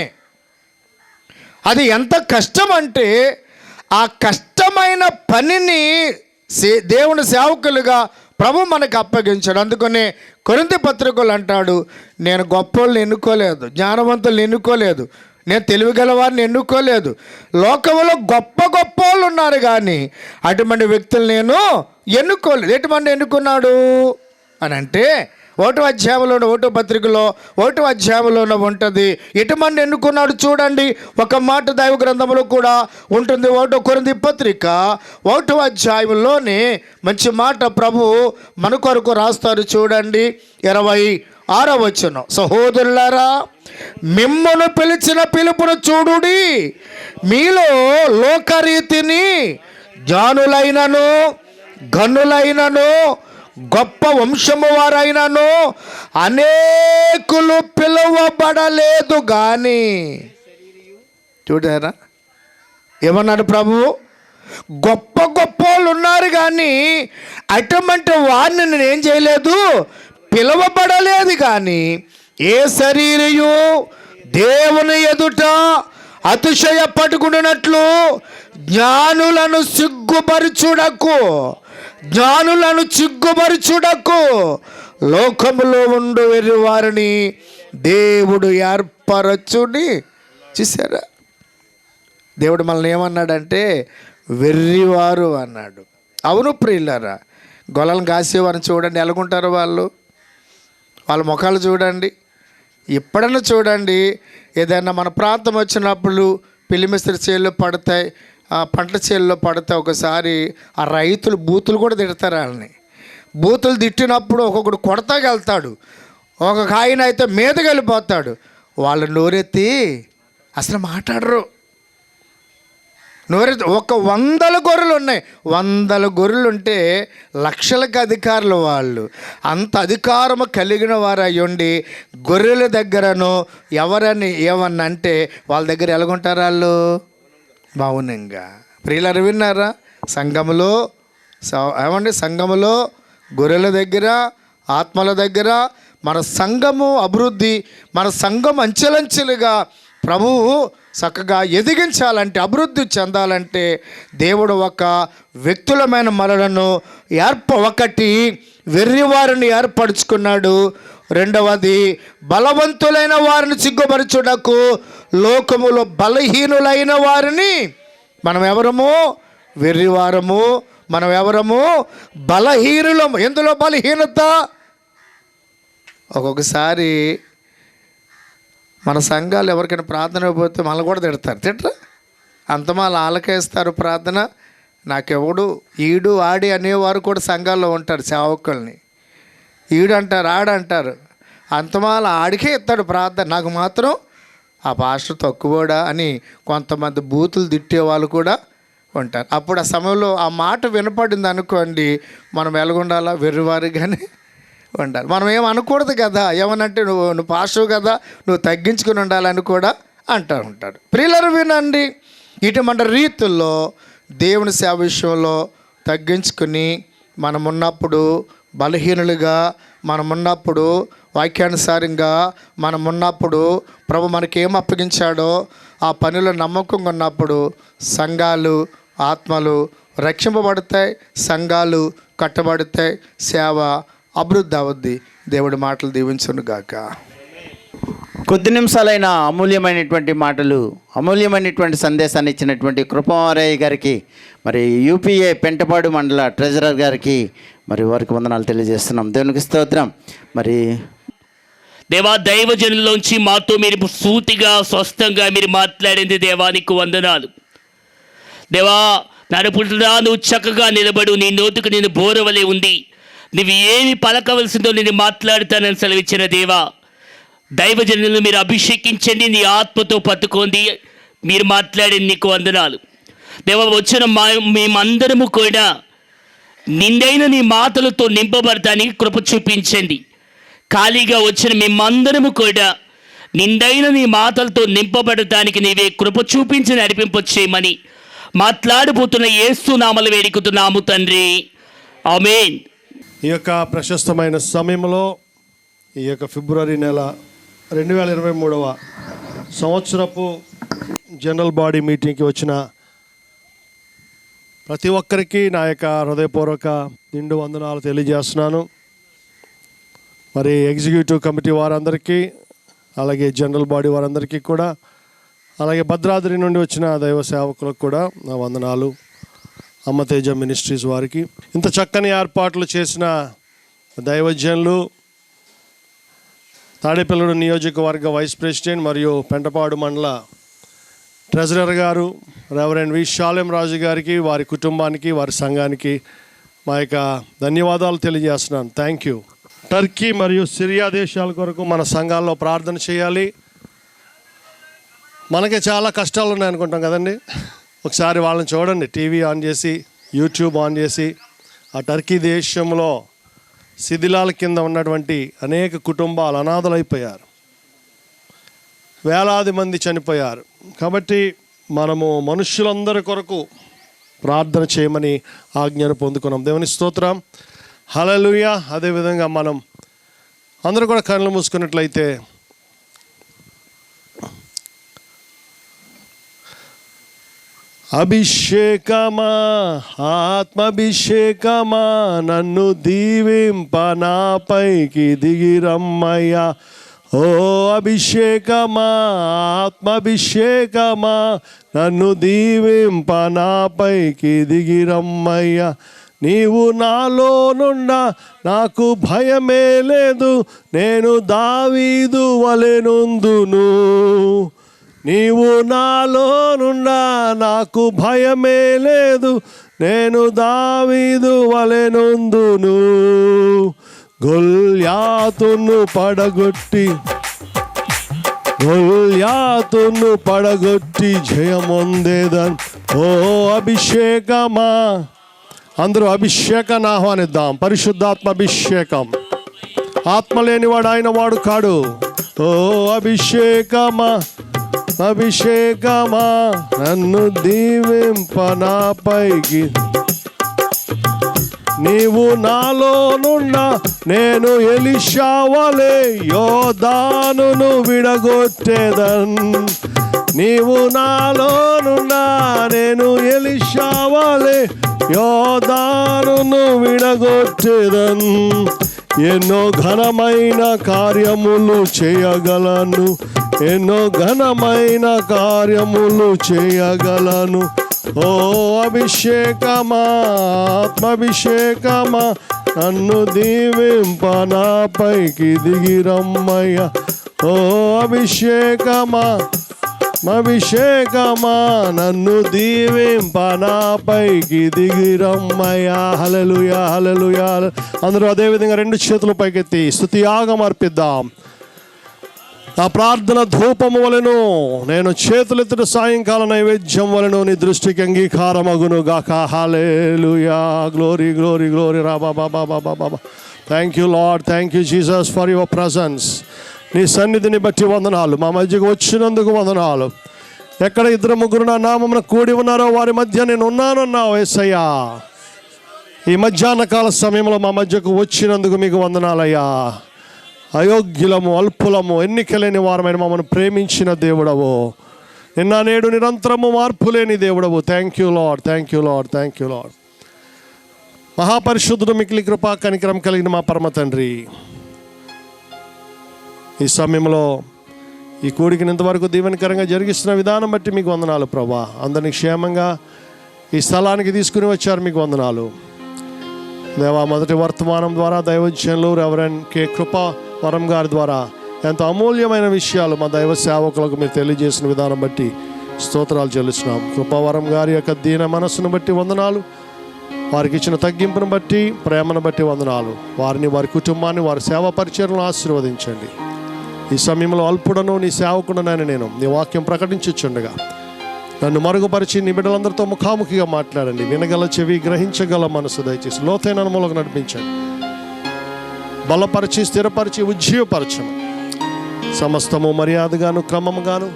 అది ఎంత కష్టం అంటే ఆ కష్టమైన పనిని దేవుని సేవకులుగా ప్రభు మనకు అప్పగించాడు. అందుకనే కొరింథీ పత్రికలు అంటాడు, నేను గొప్పోళ్ళని ఎన్నుకోలేదు, జ్ఞానవంతులను ఎన్నుకోలేదు, నేను తెలివిగల వారిని ఎన్నుకోలేదు, లోకంలో గొప్ప వాళ్ళు ఉన్నారు కానీ అటువంటి వ్యక్తులు నేను ఎన్నుకోలేదు. ఎటువంటి ఎన్నుకున్నాడు అని అంటే 1వ అధ్యాయంలో 1వ పత్రికలో 1వ అధ్యాయంలో ఉంటుంది. ఎటువంటి ఎన్నుకున్నాడు చూడండి. ఒక మాట దైవ గ్రంథంలో కూడా ఉంటుంది. 1వ కొరింథీ పత్రిక 1వ అధ్యాయంలోనే మంచి మాట ప్రభు మన కొరకు రాస్తారు. చూడండి 26వ వచనం. సహోదరులారా, మిమ్మును పిలిచిన పిలుపును చూడుడి, మీలో లోకరీతిని జ్ఞానులైనను గనులైనను గొప్ప వంశము వారైనను అనేకులు పిలువబడలేదు కానీ. చూడారా ఏమన్నాడు ప్రభువు? గొప్ప వాళ్ళు ఉన్నారు కానీ అటువంటి వారిని నేను ఏం చేయలేదు, పిలువబడలేదు. కానీ ఏ శరీరయు దేవుని ఎదుట అతిశయపడుకున్నట్లు జ్ఞానులను సిగ్గుపరచుటకు లోకములో ఉండు వెర్రి వారిని దేవుడు ఏర్పరచుని. చూసారా, దేవుడు మనల్ని ఏమన్నాడంటే వెర్రివారు అన్నాడు. అవును ప్రియులారా, గొల్లలను కాసేవారిని చూడండి, ఎలాగుంటారు వాళ్ళ ముఖాలు చూడండి. ఎప్పుడన్నా చూడండి, ఏదైనా మన ప్రాంతం వచ్చినప్పుడు పిల్లిమిస్త్రి చేల్లో పడతాయి, పంటల చేల్లో పడతాయి. ఒకసారి ఆ రైతులు బూతులు కూడా తిడతారు వాళ్ళని. బూతులు తిట్టినప్పుడు ఒక్కొక్కడు కొడతాకి వెళ్తాడు, ఒక ఆయన అయితే మీదకి వెళ్ళిపోతాడు. వాళ్ళు నోరెత్తి అసలు మాట్లాడరు. ఒక 100 గొర్రెలు ఉన్నాయి. 100 గొర్రెలు ఉంటే లక్షలకు అధికారులు వాళ్ళు. అంత అధికారము కలిగిన వారు అయ్యుండి గొర్రెల దగ్గరను ఎవరని ఏమన్నా అంటే వాళ్ళ దగ్గర ఎలాగుంటారు వాళ్ళు? మౌనంగా. ప్రియులారు విన్నారా? సంఘములో ఏమండి, సంఘములో గొర్రెల దగ్గర, ఆత్మల దగ్గర మన సంఘము అభివృద్ధి, మన సంఘం అంచెలంచెలుగా ప్రభువు చక్కగా ఎదిగించాలంటే, అభివృద్ధి చెందాలంటే దేవుడు ఒక వ్యక్తులమైన మనలను ఒకటి వెర్రివారిని ఏర్పరచుకున్నాడు. రెండవది బలవంతులైన వారిని సిగ్గుపరచుటకు లోకములో బలహీనులైన వారిని. మనం ఎవరము? వెర్రివారము. మనం ఎవరము? బలహీనులము. ఎందులో బలహీనత? ఒక్కొక్కసారి మన సంఘాలు ఎవరికైనా ప్రార్థన పోతే మనల్ని కూడా తిట్టరా? అంతమాల ఆలకేస్తారు ప్రార్థన. నాకెవడు ఈడు ఆడి అనేవారు కూడా సంఘాల్లో ఉంటారు, సేవకుల్ని. ఈడు అంటారు, ఆడంటారు. అంతమాల ఆడికే ఇస్తాడు ప్రార్థన. నాకు మాత్రం ఆ పాస్టర్ తక్కువడా అని కొంతమంది బూతులు తిట్టే వాళ్ళు కూడా ఉంటారు. అప్పుడు ఆ సమయంలో ఆ మాట వినపడింది అనుకోండి, మనం ఎలాగుండాలా? వెర్రివారిగానే ఉండాలి. మనం ఏం అనకూడదు కదా. ఏమనంటే నువ్వు పాస్టర్ కదా, నువ్వు తగ్గించుకుని ఉండాలని కూడా అంటూ ఉంటాడు. ప్రియులారు వినండి, ఇటువంటి రీతుల్లో దేవుని సేవ విషయంలో తగ్గించుకుని మనమున్నప్పుడు, బలహీనులుగా మనమున్నప్పుడు, వాక్యానుసారంగా మనమున్నప్పుడు, ప్రభు మనకేం అప్పగించాడో ఆ పనిలో నమ్మకంగా ఉన్నప్పుడు సంఘాలు, ఆత్మలు రక్షింపబడతాయి, సంఘాలు కట్టబడతాయి, సేవ అభివృద్ధి అవుద్ది. దేవుడి మాటలు దీవించును గాక. కొద్ది నిమిషాలైన అమూల్యమైనటువంటి మాటలు, అమూల్యమైనటువంటి సందేశాన్ని ఇచ్చినటువంటి కృపారాయ్ గారికి, మరి యూపీఏ పెంటపాడు మండల ట్రెజరర్ గారికి మరి వారికి వందనాలు తెలియజేస్తున్నాం. దేవునికి స్తోత్రం. మరి దేవా, దైవజనుల్లోంచి మాతో మీరు సూటిగా, స్పష్టంగా మీరు మాట్లాడింది దేవానికి వందనాలు. దేవా, నడుపుడుదా నువ్వు చక్కగా నిలబడు, నీ నోటుకు నేను బోరవలే ఉంది, నువ్వు ఏమి పలకవలసిందో నేను మాట్లాడుతానని సెలవిచ్చిన దేవా, దైవజనులను మీరు అభిషేకించండి, నీ ఆత్మతో పట్టుకోండి, మీరు మాట్లాడింది నీకు వందనాలు. దేవా, వచ్చిన మేమందరము కూడా నిండైన నీ మాటలతో నింపబడటానికి కృప చూపించండి. ఖాళీగా వచ్చిన మేమందరము కూడా నిండైన నీ మాటలతో నింపబడటానికి నీవే కృప చూపించి నడిపింపచేయమని మాట్లాడబోతున్న యేసు నామములో వేడుకుంటున్నాము తండ్రి, ఆమేన్. ఈ యొక్క ప్రశస్తమైన సమయంలో, ఈ యొక్క ఫిబ్రవరి నెల 2023వ సంవత్సరపు జనరల్ బాడీ మీటింగ్కి వచ్చిన ప్రతి ఒక్కరికి నా యొక్క హృదయపూర్వక నిండు వందనాలు తెలియజేస్తున్నాను. మరి ఎగ్జిక్యూటివ్ కమిటీ వారందరికీ, అలాగే జనరల్ బాడీ వారందరికీ కూడా, అలాగే భద్రాద్రి నుండి వచ్చిన దైవ సేవకులకు కూడా నా వందనాలు. అమ్మతేజ మినిస్ట్రీస్ వారికి, ఇంత చక్కని ఏర్పాట్లు చేసిన దైవజనులు, తాడేపల్లి నియోజకవర్గ వైస్ ప్రెసిడెంట్ మరియు పెంటపాడు మండల ట్రెజరర్ గారు రెవరెండ్ వి షాలెం రాజు గారికి, వారి కుటుంబానికి, వారి సంఘానికి మా యొక్క ధన్యవాదాలు తెలియజేస్తున్నాను. Thank you. టర్కీ మరియు సిరియా దేశాల కొరకు మన సంఘాల్లో ప్రార్థన చేయాలి. మనకి చాలా కష్టాలు ఉన్నాయి అనుకుంటాం కదండి. ఒకసారి వాళ్ళని చూడండి, టీవీ ఆన్ చేసి, యూట్యూబ్ ఆన్ చేసి. ఆ టర్కీ దేశంలో శిథిలాల కింద ఉన్నటువంటి అనేక కుటుంబాలు అనాథలైపోయారు, వేలాది మంది చనిపోయారు. కాబట్టి మనము మనుషులందరి కొరకు ప్రార్థన చేయమని ఆజ్ఞను పొందుకున్నాం. దేవుని స్తోత్రం, హల్లెలూయా. అదేవిధంగా మనం అందరూ కూడా కళ్ళు మూసుకున్నట్లయితే అభిషేకమా, ఆత్మాభిషేకమా, నన్ను దీవింప నాపైకి దిగిరమ్మయ్యా. ఓ అభిషేకమా, ఆత్మాభిషేకమా, నన్ను దీవింప నాపైకి దిగిరమ్మయ్యా. నీవు నాలోనుండా నాకు భయమే లేదు, నేను దావీదు వలెనుందును. నీవు నాలోనుండా నాకు భయమే లేదు, నేను దావీదు వలెనుందును. గొల్యాతును పడగొట్టి జయమొందేదన్. ఓ అభిషేకమా, అందరూ అభిషేకాన్ని ఆహ్వానిద్దాం. పరిశుద్ధాత్మ అభిషేకం. ఆత్మ లేనివాడు ఆయన వాడు కాడు. ఓ అభిషేకమా, అభిషేకమా, నన్ను దీవింప నాపైకి. నీవు నాలోనున్నా నేను ఎలీషా వలె యోర్దానును విడగొట్టేదన్. నీవు నాలోనున్నా నేను ఎలీషా వలె యోర్దానును విడగొట్టేదన్. ఎన్నో ఘనమైన కార్యములు చేయగలను, ఎన్నో ఘనమైన కార్యములు చేయగలను. ఓ అభిషేకమా, ఆత్మాభిషేకమా, నన్ను దీవింప నాపైకి దిగిరమ్మయ్య. ఓ అభిషేకమా, అభిషేకమా, నన్ను దీవింప నాపైకి దిగిరమ్మయ్య. హల్లెలూయా, హల్లెలూయా. అందరూ అదేవిధంగా రెండు చేతులు పైకెత్తి స్తుతి యాగం అర్పిద్దాం. ఆ ప్రార్థన ధూపము వలెను, నేను చేతులెత్తుట సాయంకాల నైవేద్యం వలెను నీ దృష్టికి అంగీకారమగును గాక. Hallelujah, glory glory glory. రా బాబా బాబా బాబా. Thank you Lord, thank you Jesus for your presence. నీ సన్నిధిని బట్టి వందనాలు. మా మధ్యకు వచ్చినందుకు వందనాలు. ఎక్కడ ఇద్దరు ముగ్గురు నా నామమున కూడి ఉన్నారో వారి మధ్య నేను ఉన్నానన్నావు యేసయ్యా. ఈ మధ్యాహ్న కాల సమయంలో మా మధ్యకు వచ్చినందుకు మీకు వందనాలయ్యా. అయోగ్యులము, అల్పులము, ఎన్నికలేని వారమైన మమ్మల్ని ప్రేమించిన దేవుడవు. నిన్న నేడు నిరంతరము మార్పు లేని దేవుడవు. Thank you Lord, thank you Lord, thank you Lord. మహాపరిశుద్ధుడు, మిక్కిలి కృపా కనికరం కలిగిన మా పరమ తండ్రి, ఈ సమయంలో ఈ కూడికని ఇంతవరకు దీవెనకరంగా జరిగిస్తున్న విధానం బట్టి మీకు వందనాలు ప్రభా. అందరినీ క్షేమంగా ఈ స్థలానికి తీసుకుని వచ్చారు, మీకు వందనాలు దేవా. మొదటి వర్తమానం ద్వారా దైవజనులు రెవరెండ్ కే కృపా వరం గారి ద్వారా ఎంతో అమూల్యమైన విషయాలు మా దైవ సేవకులకు మీరు తెలియజేసిన విధానం బట్టి స్తోత్రాలు చెల్లిస్తున్నాం. కృపావరం గారి యొక్క దీన మనస్సును బట్టి వందనాలు, వారికి ఇచ్చిన తగ్గింపును బట్టి, ప్రేమను బట్టి వందనాలు. వారిని, వారి కుటుంబాన్ని, వారి సేవా పరిచర్లను ఆశీర్వదించండి. ఈ సమయంలో అల్పుడను నీ సేవకుడనైనా నేను నీ వాక్యం ప్రకటించుచుండగా నన్ను మరుగుపరిచి నీ బిడ్డలందరితో ముఖాముఖిగా మాట్లాడండి. వినగల చెవి, గ్రహించగల మనసు దయచేసి లోతైన అనుమూలకు నడిపించండి. బలపరిచి, స్థిరపరిచి, ఉజ్జీవపరచము. సమస్తము మర్యాదగాను, క్రమముగాను,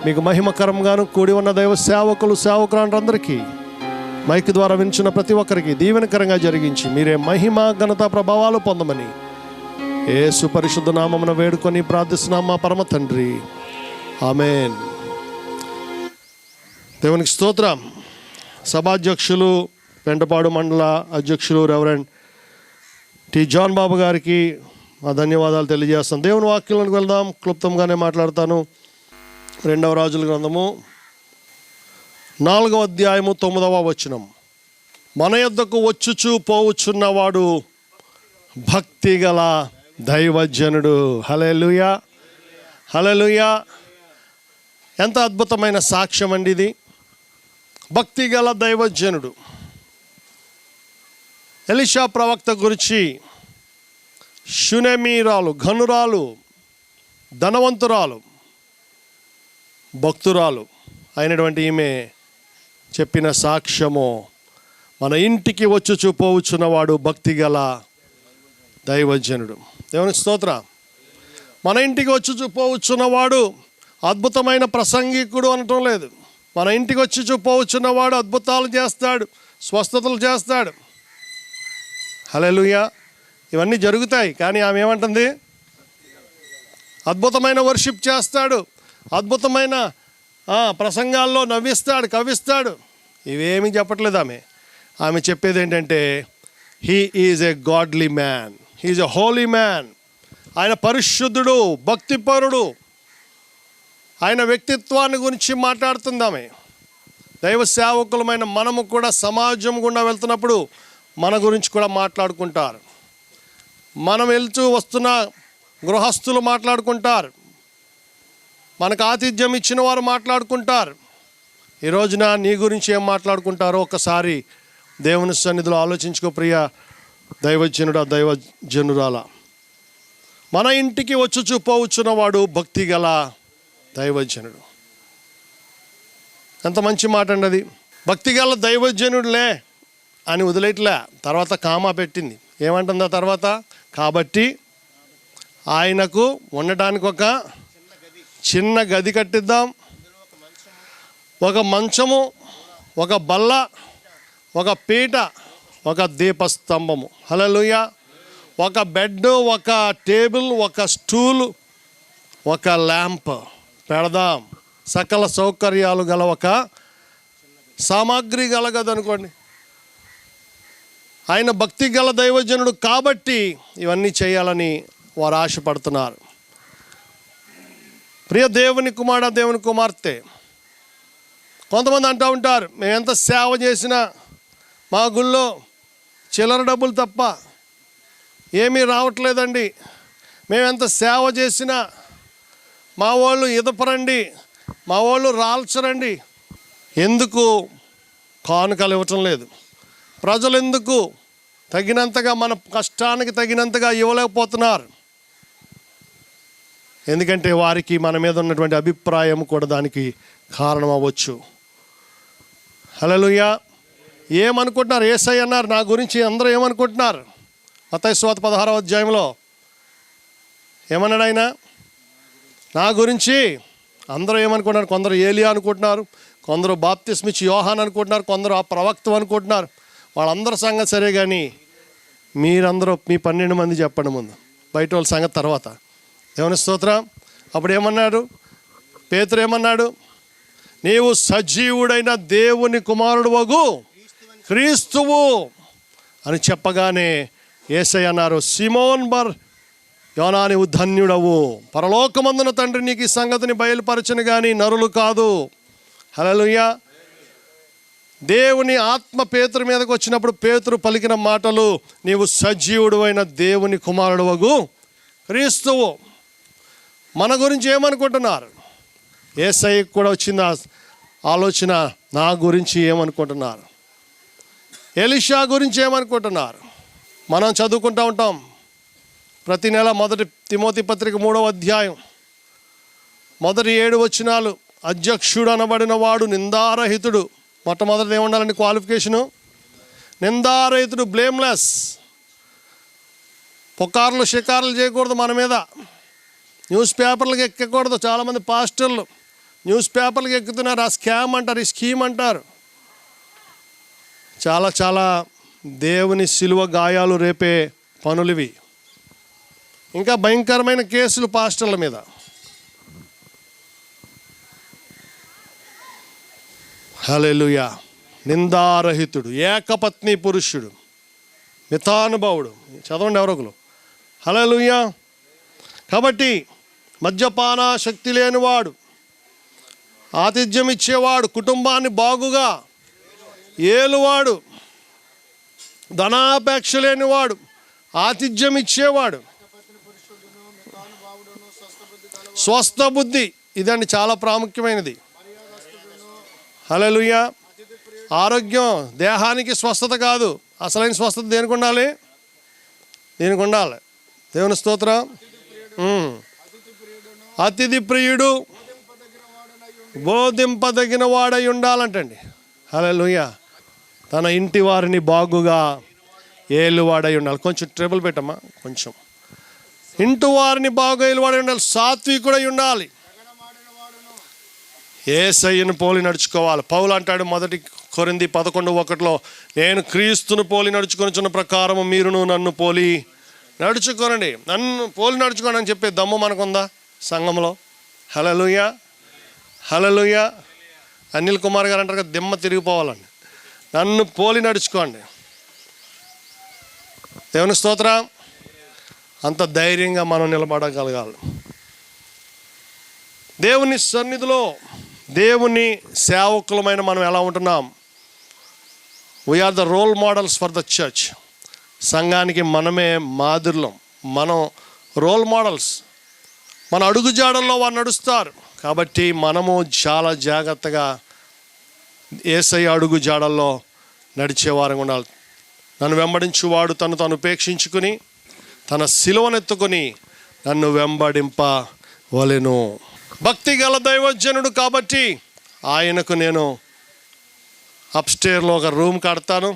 మీకు మహిమకరంగాను కూడి ఉన్న దైవ సేవకులు, సేవకులందరికీ మైక్ ద్వారా వింటున్న ప్రతి ఒక్కరికి దీవెనకరంగా జరిగించి మీరే మహిమ, ఘనత, ప్రభావాలు పొందమని యేసు పరిశుద్ధ నామమున వేడుకొని ప్రార్థిస్తున్నాం మా పరమ తండ్రి. ఆమేన్. దేవునికి స్తోత్రం. సభాధ్యక్షులు, పెంటపాడు మండల అధ్యక్షులు రెవరెండ్ టి జాన్ బాబు గారికి మా ధన్యవాదాలు తెలియజేస్తాం. దేవుని వాక్యంలోకి వెళ్దాం. క్లుప్తంగానే మాట్లాడతాను. 2వ రాజుల గ్రంథము 4వ అధ్యాయము 9వ వచనం. మన యొద్దకు వచ్చుచు పోవుచున్నవాడు భక్తి గల దైవజనుడు. హల్లెలూయా, హల్లెలూయా. ఎంత అద్భుతమైన సాక్ష్యం అండి ఇది. భక్తి గల దైవజనుడు. ఎలీషా ప్రవక్త గురించి షునేమీరాలు, ఘనురాలు, ధనవంతురాలు, భక్తురాలు అయినటువంటి ఈమె చెప్పిన సాక్ష్యము, మన ఇంటికి వచ్చుచు పోవుచున్నవాడు భక్తి గల దైవజనుడు. దేవునికి స్తోత్రం. మన ఇంటికి వచ్చుచు పోవుచున్నవాడు అద్భుతమైన ప్రసంగికుడు అనటం లేదు. మన ఇంటికి వచ్చి పోవచ్చున్నవాడు అద్భుతాలు చేస్తాడు, స్వస్థతలు చేస్తాడు. హల్లెలూయా. ఇవన్నీ జరుగుతాయి. కానీ ఆమె ఏమంటుంది? అద్భుతమైన వర్షిప్ చేస్తాడు, అద్భుతమైన ప్రసంగాల్లో నవ్విస్తాడు, కవిస్తాడు. ఇవేమీ చెప్పట్లేదు ఆమె. ఆమె చెప్పేది ఏంటంటే he is a godly man, he is a Holi man. ఆయన పరిశుద్ధుడు, భక్తిపరుడు. ఆయన వ్యక్తిత్వాన్ని గురించి మాట్లాడుతుంది ఆమె. దైవ సేవకులమైన మనము కూడా సమాజం గుండా వెళ్తున్నప్పుడు మన గురించి కూడా మాట్లాడుకుంటారు. మనం వెళ్తూ వస్తున్న గృహస్థులు మాట్లాడుకుంటారు, మనకు ఆతిథ్యం ఇచ్చిన వారు మాట్లాడుకుంటారు. ఈ రోజున నీ గురించి ఏం మాట్లాడుకుంటారో ఒకసారి దేవుని సన్నిధిలో ఆలోచించుకో ప్రియ దైవజనుడా, దైవజనురాల. మన ఇంటికి వచ్చుచూ పోవచ్చున్నవాడు భక్తి గల దైవజనుడు. ఎంత మంచి మాట అండి అది. భక్తిగల దైవజనుడులే అని వదిలేట్లే, తర్వాత కామా పెట్టింది. ఏమంటుందా తర్వాత? కాబట్టి ఆయనకు ఉండటానికి ఒక చిన్న గది కట్టిద్దాం, ఒక మంచము, ఒక బల్ల, ఒక పీట, ఒక దీపస్తంభము, హల్లెలూయా, ఒక బెడ్, ఒక టేబుల్, ఒక స్టూల్, ఒక ల్యాంప్ పెడదాం. సకల సౌకర్యాలు గల ఒక సామాగ్రి గలగదనుకోండి. ఆయన భక్తి గల దైవజనుడు కాబట్టి ఇవన్నీ చేయాలని వారు ఆశపడుతున్నారు. ప్రియ దేవుని కుమారుడు, దేవుని కుమార్తె, కొంతమంది అంటూ ఉంటారు, మేము ఎంత సేవ చేసినా మా గుళ్ళో చిల్లర డబ్బులు తప్ప ఏమీ రావట్లేదండి, మేము ఎంత సేవ చేసినా మా వాళ్ళు ఇదపరండి, మా వాళ్ళు రాల్చరండి. ఎందుకు కానుకలు ఇవ్వటం లేదు? ప్రజలు ఎందుకు తగినంతగా, మన కష్టానికి తగినంతగా ఇవ్వలేకపోతున్నారు? ఎందుకంటే వారికి మన మీద ఉన్నటువంటి అభిప్రాయం కూడా దానికి కారణం అవ్వచ్చు. హల్లెలూయా. ఏమనుకుంటున్నారు? యేసయ్య అన్నారు, నా గురించి అందరూ ఏమనుకుంటున్నారు? మత్తయి సువార్త 16వ అధ్యాయంలో ఏమన్నాడు ఆయన? నా గురించి అందరూ ఏమనుకుంటున్నారు? కొందరు ఏలియా అనుకుంటున్నారు, కొందరు బాప్తిస్మిచ్చి యోహాన్ అనుకుంటున్నారు, కొందరు ఆ ప్రవక్త అనుకుంటున్నారు. వాళ్ళందరి సంగతి సరే, కానీ మీరందరూ మీ 12 మంది చెప్పండి ముందు, బయట వాళ్ళ సంగతి తర్వాత. దేవుని స్తోత్రం. అప్పుడు ఏమన్నాడు పేతురు? ఏమన్నాడు? నీవు సజీవుడైన దేవుని కుమారుడు వగు క్రీస్తువు అని చెప్పగానే యేసయ్య అన్నారు, సిమోన్ బర్ యోనా, నీవు ధన్యుడవు, పరలోకమందున తండ్రి నీకు ఈ సంగతిని బయలుపరచను కానీ నరులు కాదు. హల్లెలూయా. దేవుని ఆత్మ పేతురు మీదకి వచ్చినప్పుడు పేతురు పలికిన మాటలు, నీవు సజీవుడు అయిన దేవుని కుమారుడు వగు క్రీస్తువు. మన గురించి ఏమనుకుంటున్నారు? యేసయ్యకు కూడా వచ్చిన ఆలోచన, నా గురించి ఏమనుకుంటున్నారు? ఎలీషా గురించి ఏమనుకుంటున్నారు? మనం చదువుకుంటూ ఉంటాం ప్రతి నెల. మొదటి తిమోతి పత్రిక 3వ అధ్యాయం మొదటి 7 వచనాలు, అధ్యక్షుడు అనబడిన వాడు నిందారహితుడు. మొట్టమొదటిది ఏముండాలండి క్వాలిఫికేషను? నిందారహితుడు, బ్లేమ్లెస్. పుకార్లు షికార్లు చేయకూడదు మన మీద. న్యూస్ పేపర్లకు ఎక్కకూడదు. చాలామంది పాస్టర్లు న్యూస్ పేపర్లకు ఎక్కుతున్నారు. ఆ స్కామ్ అంటారు, ఈ స్కీమ్ అంటారు. చాలా చాలా దేవుని సిలువ గాయాలు రేపే పనులివి. ఇంకా భయంకరమైన కేసులు పాస్టర్ల మీద. హల్లెలూయా. నిందారహితుడు, ఏకపత్ని పురుషుడు, మితానుభవుడు. చదవండి ఎవరొకరు. హల్లెలూయా. కాబట్టి మద్యపాన శక్తి లేనివాడు, ఆతిథ్యం ఇచ్చేవాడు, కుటుంబాన్ని బాగుగా ఏలువాడు, ధనాపేక్ష లేనివాడు, ఆతిథ్యం ఇచ్చేవాడు, స్వస్థ బుద్ధి. ఇదండి చాలా ప్రాముఖ్యమైనది. హల్లెలూయా. ఆరోగ్యం దేహానికి స్వస్థత కాదు, అసలైన స్వస్థత దేనికి ఉండాలి? దీనికి ఉండాలి. దేవుని స్తోత్రం. అతిథి ప్రియుడు, బోధింపదగిన వాడై ఉండాలంటండి. హల్లెలూయా. తన ఇంటి వారిని బాగుగా ఏలువాడై ఉండాలి. కొంచెం ట్రబుల్ పెట్టమ్మా, కొంచెం. ఇంటి వారిని బాగా ఏలువాడై ఉండాలి. సాత్వికుడై ఉండాలి. యేసయ్యను పోలి నడుచుకోవాలి. పౌలు అంటాడు మొదటి కొరింథీ 11:1, నేను క్రీస్తును పోలి నడుచుకొనిచున్న ప్రకారము మీరును నన్ను పోలి నడుచుకోనండి. నన్ను పోలి నడుచుకోండి అని చెప్పే దమ్ము మనకుందా సంఘంలో? హల్లెలూయా. హల్లెలూయా. అనిల్ కుమార్ గారు అంటారు కదా, దిమ్మ తిరిగిపోవాలండి. నన్ను పోలి నడుచుకోండి. దేవుని స్తోత్రం. అంత ధైర్యంగా మనం నిలబడగలగాలి. దేవుని సన్నిధిలో దేవుని సేవకులమైన మనం ఎలా ఉంటున్నాం? We are the role models for the church. సంఘానికి మనమే మాదిరిలం, మనం రోల్ మోడల్స్. మన అడుగుజాడల్లో వారు నడుస్తారు. కాబట్టి మనము చాలా జాగ్రత్తగా యేసయ్య అడుగు జాడల్లో నడిచేవారంగా ఉండాలి. నన్ను వెంబడించువాడు తను ఉపేక్షించుకుని తన సిలువనెత్తుకొని నన్ను వెంబడింపవలెను. భక్తి గల దైవజనుడు కాబట్టి ఆయనకు నేను అప్స్టేర్లో ఒక రూమ్ కడతాను,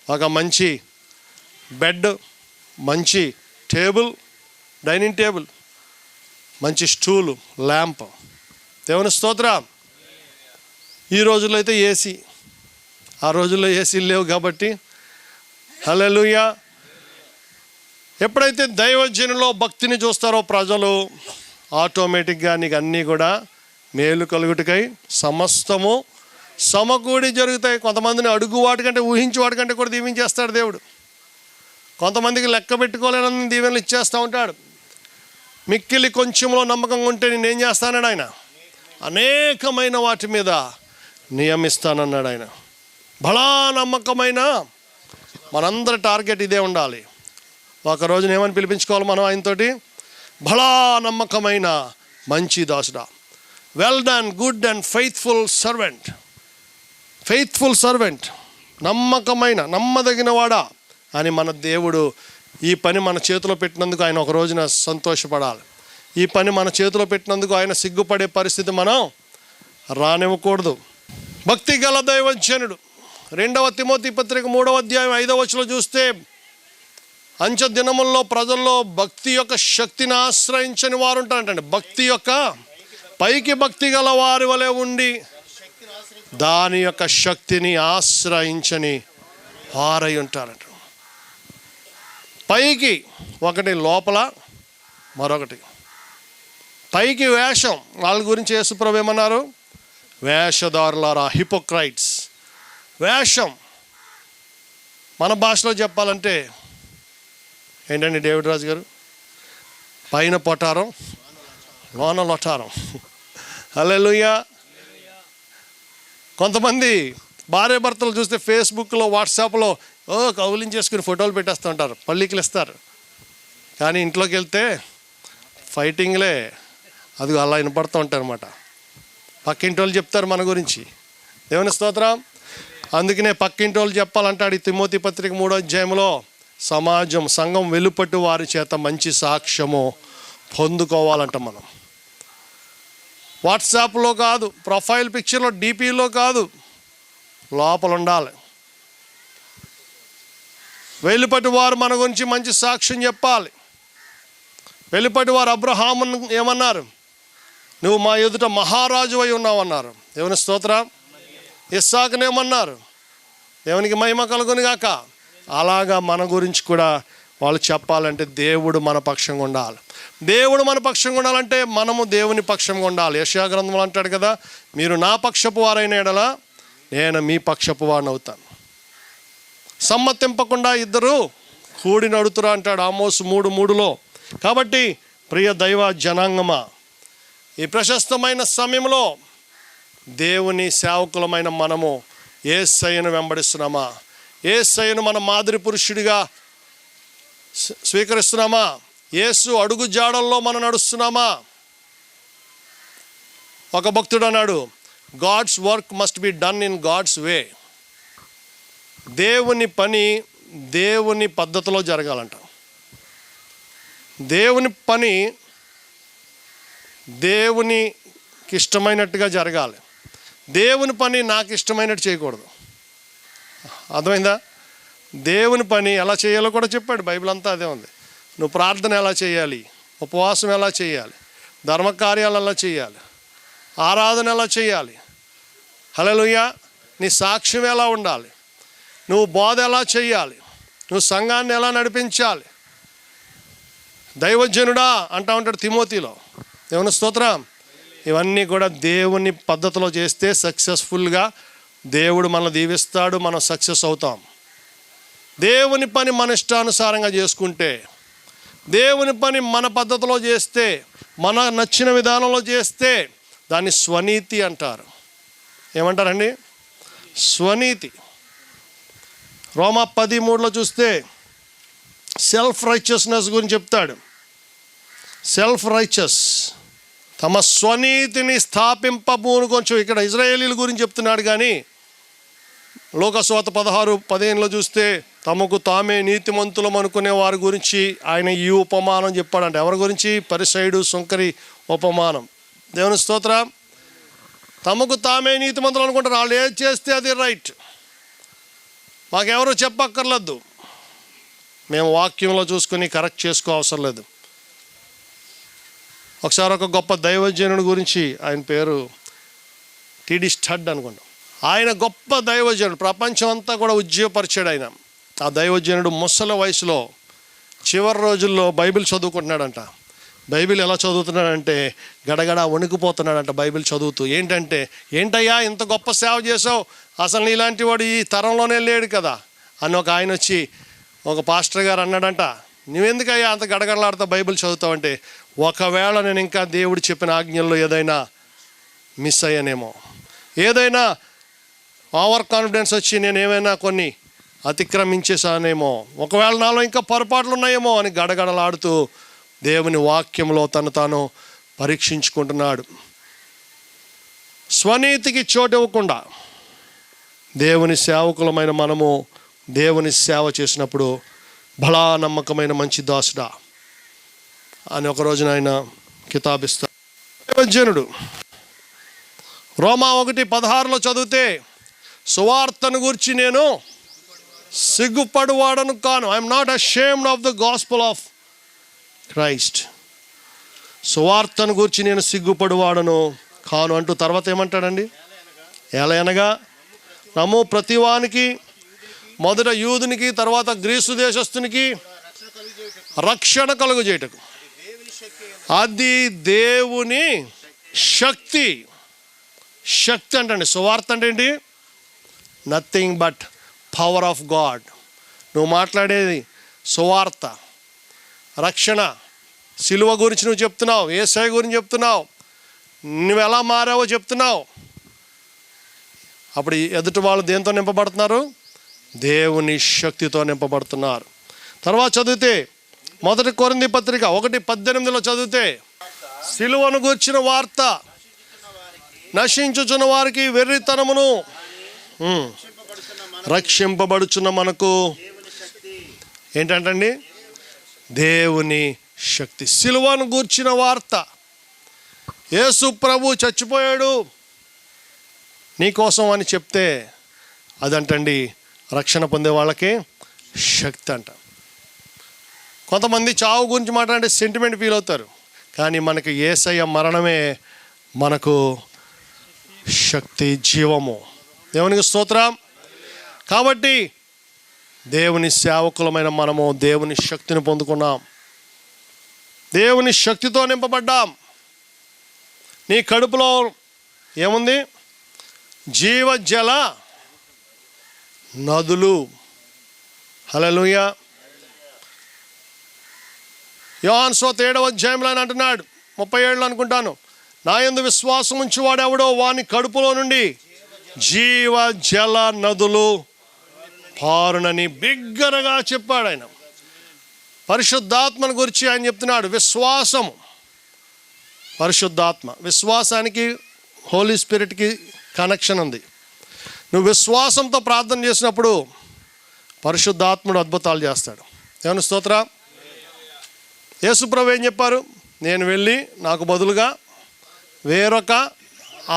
ఒక మంచి బెడ్, మంచి టేబుల్, డైనింగ్ టేబుల్, మంచి స్టూలు, ల్యాంప్. దేవుని స్తోత్రం. ఈ రోజుల్లో అయితే ఏసీ, ఆ రోజుల్లో ఏసీలు లేవు కాబట్టి హల్లెలూయా. ఎప్పుడైతే దైవజనులో భక్తిని చూస్తారో ప్రజలు, ఆటోమేటిక్గా నీకు అన్నీ కూడా మేలు కలుగుటకై సమస్తము సమకూడి జరుగుతాయి. కొంతమందిని అడుగు వాటికంటే, ఊహించి వాటికంటే కూడా దీవించేస్తాడు దేవుడు. కొంతమందికి లెక్క పెట్టుకోలేని దీవెనలు ఇచ్చేస్తూ ఉంటాడు. మిక్కిలి కొంచెంలో నమ్మకంగా ఉంటే నేనేం చేస్తానన్నాడు ఆయన, అనేకమైన వాటి మీద నియమిస్తానన్నాడు ఆయన. బలా నమ్మకమైన, మనందరి టార్గెట్ ఇదే ఉండాలి. ఒక రోజున ఏమని పిలిపించుకోవాలి మనం ఆయనతోటి, బలా నమ్మకమైన మంచి దాసుడా, well done good and faithful servant. Faithful servant, నమ్మకమైన, నమ్మదగిన వాడా అని మన దేవుడు ఈ పని మన చేతిలో పెట్టినందుకు ఆయన ఒక రోజున సంతోషపడాలి. ఈ పని మన చేతిలో పెట్టినందుకు ఆయన సిగ్గుపడే పరిస్థితి మనం రానివ్వకూడదు. భక్తి గల దైవజనుడు 2వ తిమోతి పత్రిక 3వ అధ్యాయం 5వ వచనంలో చూస్తే, అంచె దినముల్లో ప్రజల్లో భక్తి యొక్క శక్తిని ఆశ్రయించని వారు ఉంటారంటండి. భక్తి యొక్క పైకి భక్తి గల వారి వలె ఉండి దాని యొక్క శక్తిని ఆశ్రయించని వారై ఉంటారంట. పైకి ఒకటి, లోపల మరొకటి. పైకి వేషం, వాళ్ళ గురించి యేసుప్రభు ఏమన్నారు, వేషధారులారా, హిపోక్రైట్స్. వేషం మన భాషలో చెప్పాలంటే ఏంటండి డేవిడ్ రాజు గారు, పైన పొటారం లోన లొటారం. హల్లెలూయా. కొంతమంది భార్య భర్తలు చూస్తే ఫేస్బుక్లో, వాట్సాప్లో కౌలించేసుకుని ఫోటోలు పెట్టేస్తూ ఉంటారు, పళ్ళికలు ఇస్తారు. కానీ ఇంట్లోకి వెళ్తే ఫైటింగ్లే, అది అలా వినపడుతూ ఉంటారు అనమాట. పక్కింటి వాళ్ళు చెప్తారు మన గురించి. దేవుని స్తోత్రం. అందుకనే పక్కింటి వాళ్ళు చెప్పాలంటాడు ఈ తిమోతి పత్రిక 3వ అధ్యాయంలో, సమాజం, సంఘం వెలుపట్టు వారి చేత మంచి సాక్ష్యము పొందుకోవాలంట. మనం వాట్సాప్లో కాదు, ప్రొఫైల్ పిక్చర్లో, డీపీలో కాదు, లోపల ఉండాలి. వెలుపటి వారు మన గురించి మంచి సాక్ష్యం చెప్పాలి. వెలుపటి వారు అబ్రహామును ఏమన్నారు, నువ్వు మా ఎదుట మహారాజు అయి ఉన్నావు అన్నారు. దేవుని స్తోత్రం. ఇస్సాకునేమన్నారు, దేవునికి మహిమ కలుగును గాక. అలాగా మన గురించి కూడా వాళ్ళు చెప్పాలంటే దేవుడు మన పక్షంగా ఉండాలి. దేవుడు మన పక్షంగా ఉండాలంటే మనము దేవుని పక్షంగా ఉండాలి. యెషయా గ్రంథంలో అంటాడు కదా, మీరు నా పక్షపు వారైన ఎడల నేను మీ పక్షపు వాడిని అవుతాను. సమ్మతింపకుండా ఇద్దరు కూడి నడుతురా అంటాడు ఆమోసు 3:3లో. కాబట్టి ప్రియ దైవ జనాంగమా, ఈ ప్రశస్తమైన సమయంలో దేవుని సేవకులమైన మనము యేసయ్యను వెంబడిస్తున్నామా? యేసయ్యను మన మాదిరి పురుషుడిగా స్వీకరిస్తున్నామా? యేసు అడుగు జాడల్లో మనం నడుస్తున్నామా? ఒక భక్తుడు అన్నాడు, God's work must be done in God's way. దేవుని పని దేవుని పద్ధతిలో జరగాలంట. దేవుని పని దేవునికి ఇష్టమైనట్టుగా జరగాలి. దేవుని పని నాకు ఇష్టమైనట్టు చేయకూడదు. అర్థమైందా? దేవుని పని ఎలా చేయాలో కూడా చెప్పాడు, బైబిల్ అంతా అదే ఉంది. నువ్వు ప్రార్థన ఎలా చేయాలి, ఉపవాసం ఎలా చేయాలి, ధర్మకార్యాలు ఎలా చేయాలి, ఆరాధన ఎలా చేయాలి, హల్లెలూయా, నీ సాక్ష్యం ఎలా ఉండాలి, నువ్వు బోధ ఎలా చేయాలి, నువ్వు సంఘాన్ని ఎలా నడిపించాలి. దైవజనుడా అంటా ఉంటాడు తిమోతిలో. దేవుని స్తోత్రం. ఇవన్నీ కూడా దేవుని పద్ధతిలో చేస్తే సక్సెస్ఫుల్గా దేవుడు మనల్ని దీవిస్తాడు, మనం సక్సెస్ అవుతాం. దేవుని పని మన ఇష్టానుసారంగా చేసుకుంటే, దేవుని పని మన పద్ధతిలో చేస్తే, మన నచ్చిన విధానంలో చేస్తే దాన్ని స్వనీతి అంటారు. ఏమంటారండి? స్వనీతి. రోమా 10:3లో చూస్తే సెల్ఫ్ రైచియస్నెస్ గురించి చెప్తాడు. సెల్ఫ్ రైచియస్, తమ స్వనీతిని స్థాపింపబూను. కొంచెం ఇక్కడ ఇజ్రాయేలీల గురించి చెప్తున్నాడు, కానీ లోకసువార్త 16:15లో చూస్తే తమకు తామే నీతిమంతులం అనుకునే వారి గురించి ఆయన ఈ ఉపమానం చెప్పాడంట. ఎవరి గురించి? పరిసయుడు, సుంకరి ఉపమానం. దేవుని స్తోత్రం. తమకు తామే నీతిమంతులు అనుకుంటారు, వాళ్ళు ఏది చేస్తే అది రైట్. మాకెవరు చెప్పక్కర్లేదు, మేము వాక్యంలో చూసుకుని కరెక్ట్ చేసుకో అవసరం లేదు. ఒకసారి ఒక గొప్ప దైవజనుడి గురించి, ఆయన పేరు టీడీ స్టడ్ అనుకుంటాం. ఆయన గొప్ప దైవజనుడు, ప్రపంచం అంతా కూడా ఉజ్జీవపరిచాడు ఆయన. ఆ దైవజనుడు ముసలి వయసులో చివరి రోజుల్లో బైబిల్ చదువుకుంటున్నాడంట. బైబిల్ ఎలా చదువుతున్నాడంటే గడగడ వణికిపోతున్నాడంట బైబిల్ చదువుతూ. ఏంటయ్యా ఇంత గొప్ప సేవ చేసావు, అసలు నీలాంటి వాడు ఈ తరంలోనే లేడు కదా అని ఒక ఆయన వచ్చి, ఒక పాస్టర్ గారు అన్నాడంట, నువ్వెందుకయ్యా అంత గడగడలాడుతా బైబిల్ చదువుతావంటే, ఒకవేళ నేను ఇంకా దేవుడు చెప్పిన ఆజ్ఞల్లో ఏదైనా మిస్ అయ్యానేమో, ఏదైనా ఓవర్ కాన్ఫిడెన్స్ వచ్చి నేను ఏమైనా కొన్ని అతిక్రమించేసానేమో, ఒకవేళ నాలో ఇంకా పొరపాట్లు ఉన్నాయేమో అని గడగడలాడుతూ దేవుని వాక్యంలో తను తాను పరీక్షించుకుంటున్నాడు. స్వనీతికి చోటు ఇవ్వకుండా దేవుని సేవకులమైన మనము దేవుని సేవ చేసినప్పుడు, బలా నమ్మకమైన మంచి దాసుడా అని ఒక రోజున ఆయన కితాబిస్తాడు. దైవజనుడు రోమా 1:16 చదివితే, సువార్తను గురించి నేను సిగ్గుపడువాడను కాను, I'm not ashamed of the gospel of Christ. సువార్తను గురించి నేను సిగ్గుపడువాడను కాను అంటూ తర్వాత ఏమంటాడండి, ఎలయనగా నమ్ము ప్రతివానికి, మొదట యూదునికి తర్వాత గ్రీసు దేశస్థునికి రక్షణ కలుగు చేయటకు, అది దేవుని శక్తి. శక్తి అంటండి, సువార్త అంటే ఏంటి? Nothing but power of God. నువ్వు మాట్లాడేది సువార్త, రక్షణ, సిలువ గురించి నువ్వు చెప్తున్నావు, యేసయ్య గురించి చెప్తున్నావు, నువ్వు ఎలా మారావో చెప్తున్నావు. అప్పుడు ఎదుటి వాళ్ళు దేంతో నింపబడుతున్నారు? దేవుని శక్తితో నింపబడుతున్నారు. తర్వాత చదివితే మొదటి కొరింథీ పత్రిక 1:18 చదివితే, సిలువను గూర్చిన వార్త నశించుచున్న వారికి వెర్రితనమును, రక్షింపబడుచున్న మనకు ఏంటంటండి? దేవుని శక్తి. సిలువను గూర్చిన వార్త, యేసు ప్రభు చచ్చిపోయాడు నీకోసం అని చెప్తే అదంటండి రక్షణ పొందే వాళ్ళకి శక్తి అంట. కొంతమంది చావు గురించి మాట్లాడే సెంటిమెంట్ ఫీల్ అవుతారు, కానీ మనకి యేసయ్య మరణమే మనకు శక్తి, జీవము. దేవునికి స్తోత్రం. కాబట్టి దేవుని సేవకులమైన మనము దేవుని శక్తిని పొందుకున్నాం, దేవుని శక్తితో నింపబడ్డాం. నీ కడుపులో ఏముంది? జీవజల నదులు. హల్లెలూయా. యోహాను సువార్త 7వ అధ్యాయంలో ఆయన అంటున్నాడు, 37 అనుకుంటాను, నా యందు విశ్వాసం ఉంచువాడెవడో వాని కడుపులో నుండి జీవజల నదులు పారునని బిగ్గరగా చెప్పాడు ఆయన. పరిశుద్ధాత్మను గురించి ఆయన చెప్తున్నాడు. విశ్వాసము, పరిశుద్ధాత్మ, విశ్వాసానికి హోలీ స్పిరిట్కి కనెక్షన్ ఉంది. నువ్వు విశ్వాసంతో ప్రార్థన చేసినప్పుడు పరిశుద్ధాత్ముడు అద్భుతాలు చేస్తాడు. దేవుని స్తోత్రం. యేసుప్రభు ఏం చెప్పారు? నేను వెళ్ళి నాకు బదులుగా వేరొక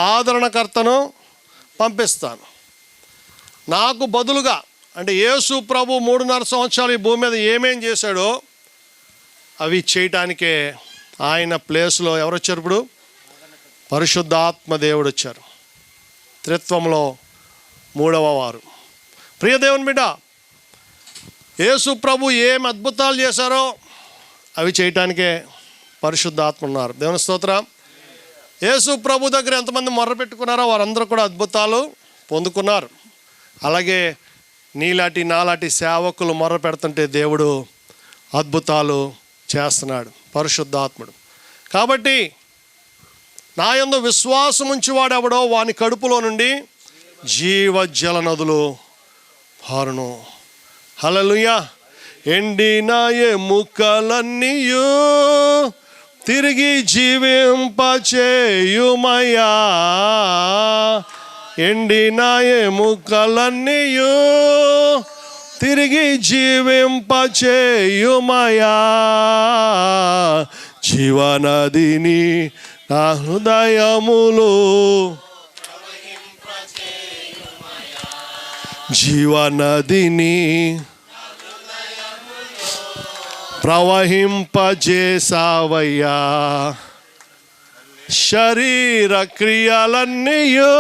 ఆదరణకర్తను పంపిస్తాను. నాకు బదులుగా అంటే యేసు ప్రభు 3.5 సంవత్సరాలు ఈ భూమి మీద ఏమేం చేశాడో అవి చేయటానికే ఆయన ప్లేస్లో ఎవరు వచ్చారు? ఇప్పుడు పరిశుద్ధాత్మ దేవుడు వచ్చారు, త్రిత్వంలో 3వ వారు. ప్రియ దేవుని బిడ్డ, యేసు ప్రభు ఏం అద్భుతాలు చేశారో అవి చేయటానికే పరిశుద్ధాత్మ ఉన్నారు. దేవుని స్తోత్రం. యేసు ప్రభు దగ్గర ఎంతమంది మొర్ర పెట్టుకున్నారో వారందరూ కూడా అద్భుతాలు పొందుకున్నారు. అలాగే నీలాంటి నాలాంటి సేవకులు మొర్ర పెడుతుంటే దేవుడు అద్భుతాలు చేస్తున్నాడు, పరిశుద్ధాత్ముడు. కాబట్టి నా యందు విశ్వాసం ఉంచివాడెవడో వాని కడుపులో నుండి జీవజల నదులు పారును. హల్లెలూయా. ఎండిన ఎముకలన్నీయు తిరిగి జీవింపచేయుమయ్యా, ఎండిన ఎముకలన్నీయు తిరిగి జీవింపచేయుమయ్యా, జీవనదిని నా హృదయములో జీవనదిని ప్రవహింపజేసావయ్యా, శరీర క్రియలన్నీయు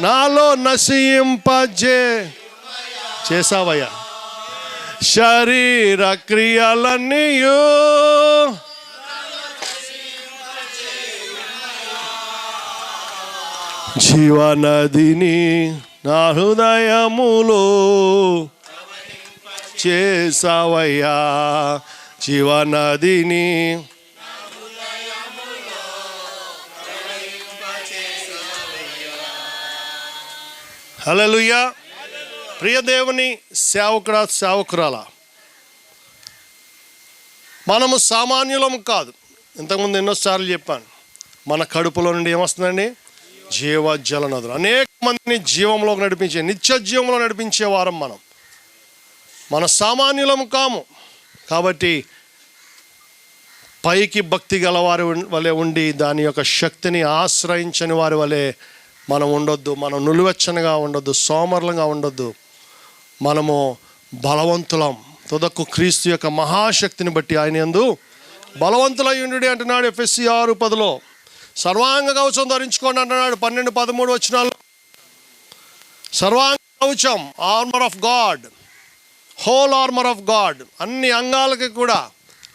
నాలో చేసావయ్యా, శరీర క్రియలన్నీయు జీవనదిని నా హృదయములో చేసావయ్యా, జీవనదిని హల్లెలూయా. ప్రియ దేవుని సేవకురాల, మనము సామాన్యులము కాదు. ఇంతకుముందు ఎన్నోసార్లు చెప్పాను, మన కడుపులో నుండి ఏమొస్తుందండి? జీవజల నదులు. అనేక మందిని జీవంలోకి నడిపించే, నిత్య జీవంలో నడిపించే వారం మన సామాన్యులము కాము. కాబట్టి పైకి భక్తి గల వారి వలె ఉండి దాని యొక్క శక్తిని ఆశ్రయించని వారి వలె మనం ఉండొద్దు. మనం నులివెచ్చనగా ఉండొద్దు, సోమరులంగా ఉండొద్దు. మనము బలవంతులం. తుదకు క్రీస్తు యొక్క మహాశక్తిని బట్టి ఆయన యందు బలవంతులై ఉండు అంటున్నాడు ఎఫెసీ 6:10. సర్వాంగ కవచం ధరించుకోండి అంటున్నాడు 12-13 వచనాలు. సర్వాంగ కవచం, armour of God, whole armour of God. అన్ని అంగాలకి కూడా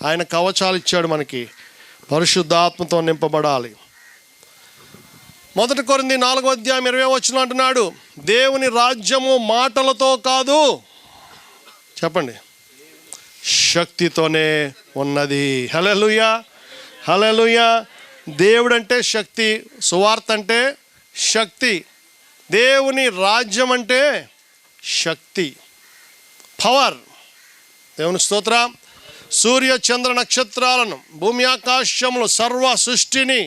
ఆయన కవచాలు ఇచ్చాడు మనకి. పరిశుద్ధాత్మతో నింపబడాలి. 1 కొరింథీ 4:20 అంటున్నాడు, దేవుని రాజ్యము మాటలతో కాదు, చెప్పండి, శక్తితోనే ఉన్నది. హల్లెలూయా, హల్లెలూయా. దేవుడు అంటే శక్తి, సువార్త అంటే శక్తి, దేవుని రాజ్యం అంటే శక్తి, పవర్. దేవుని స్తోత్రం. సూర్య చంద్ర నక్షత్రాలను, భూమి ఆకాశములు, సర్వ సృష్టిని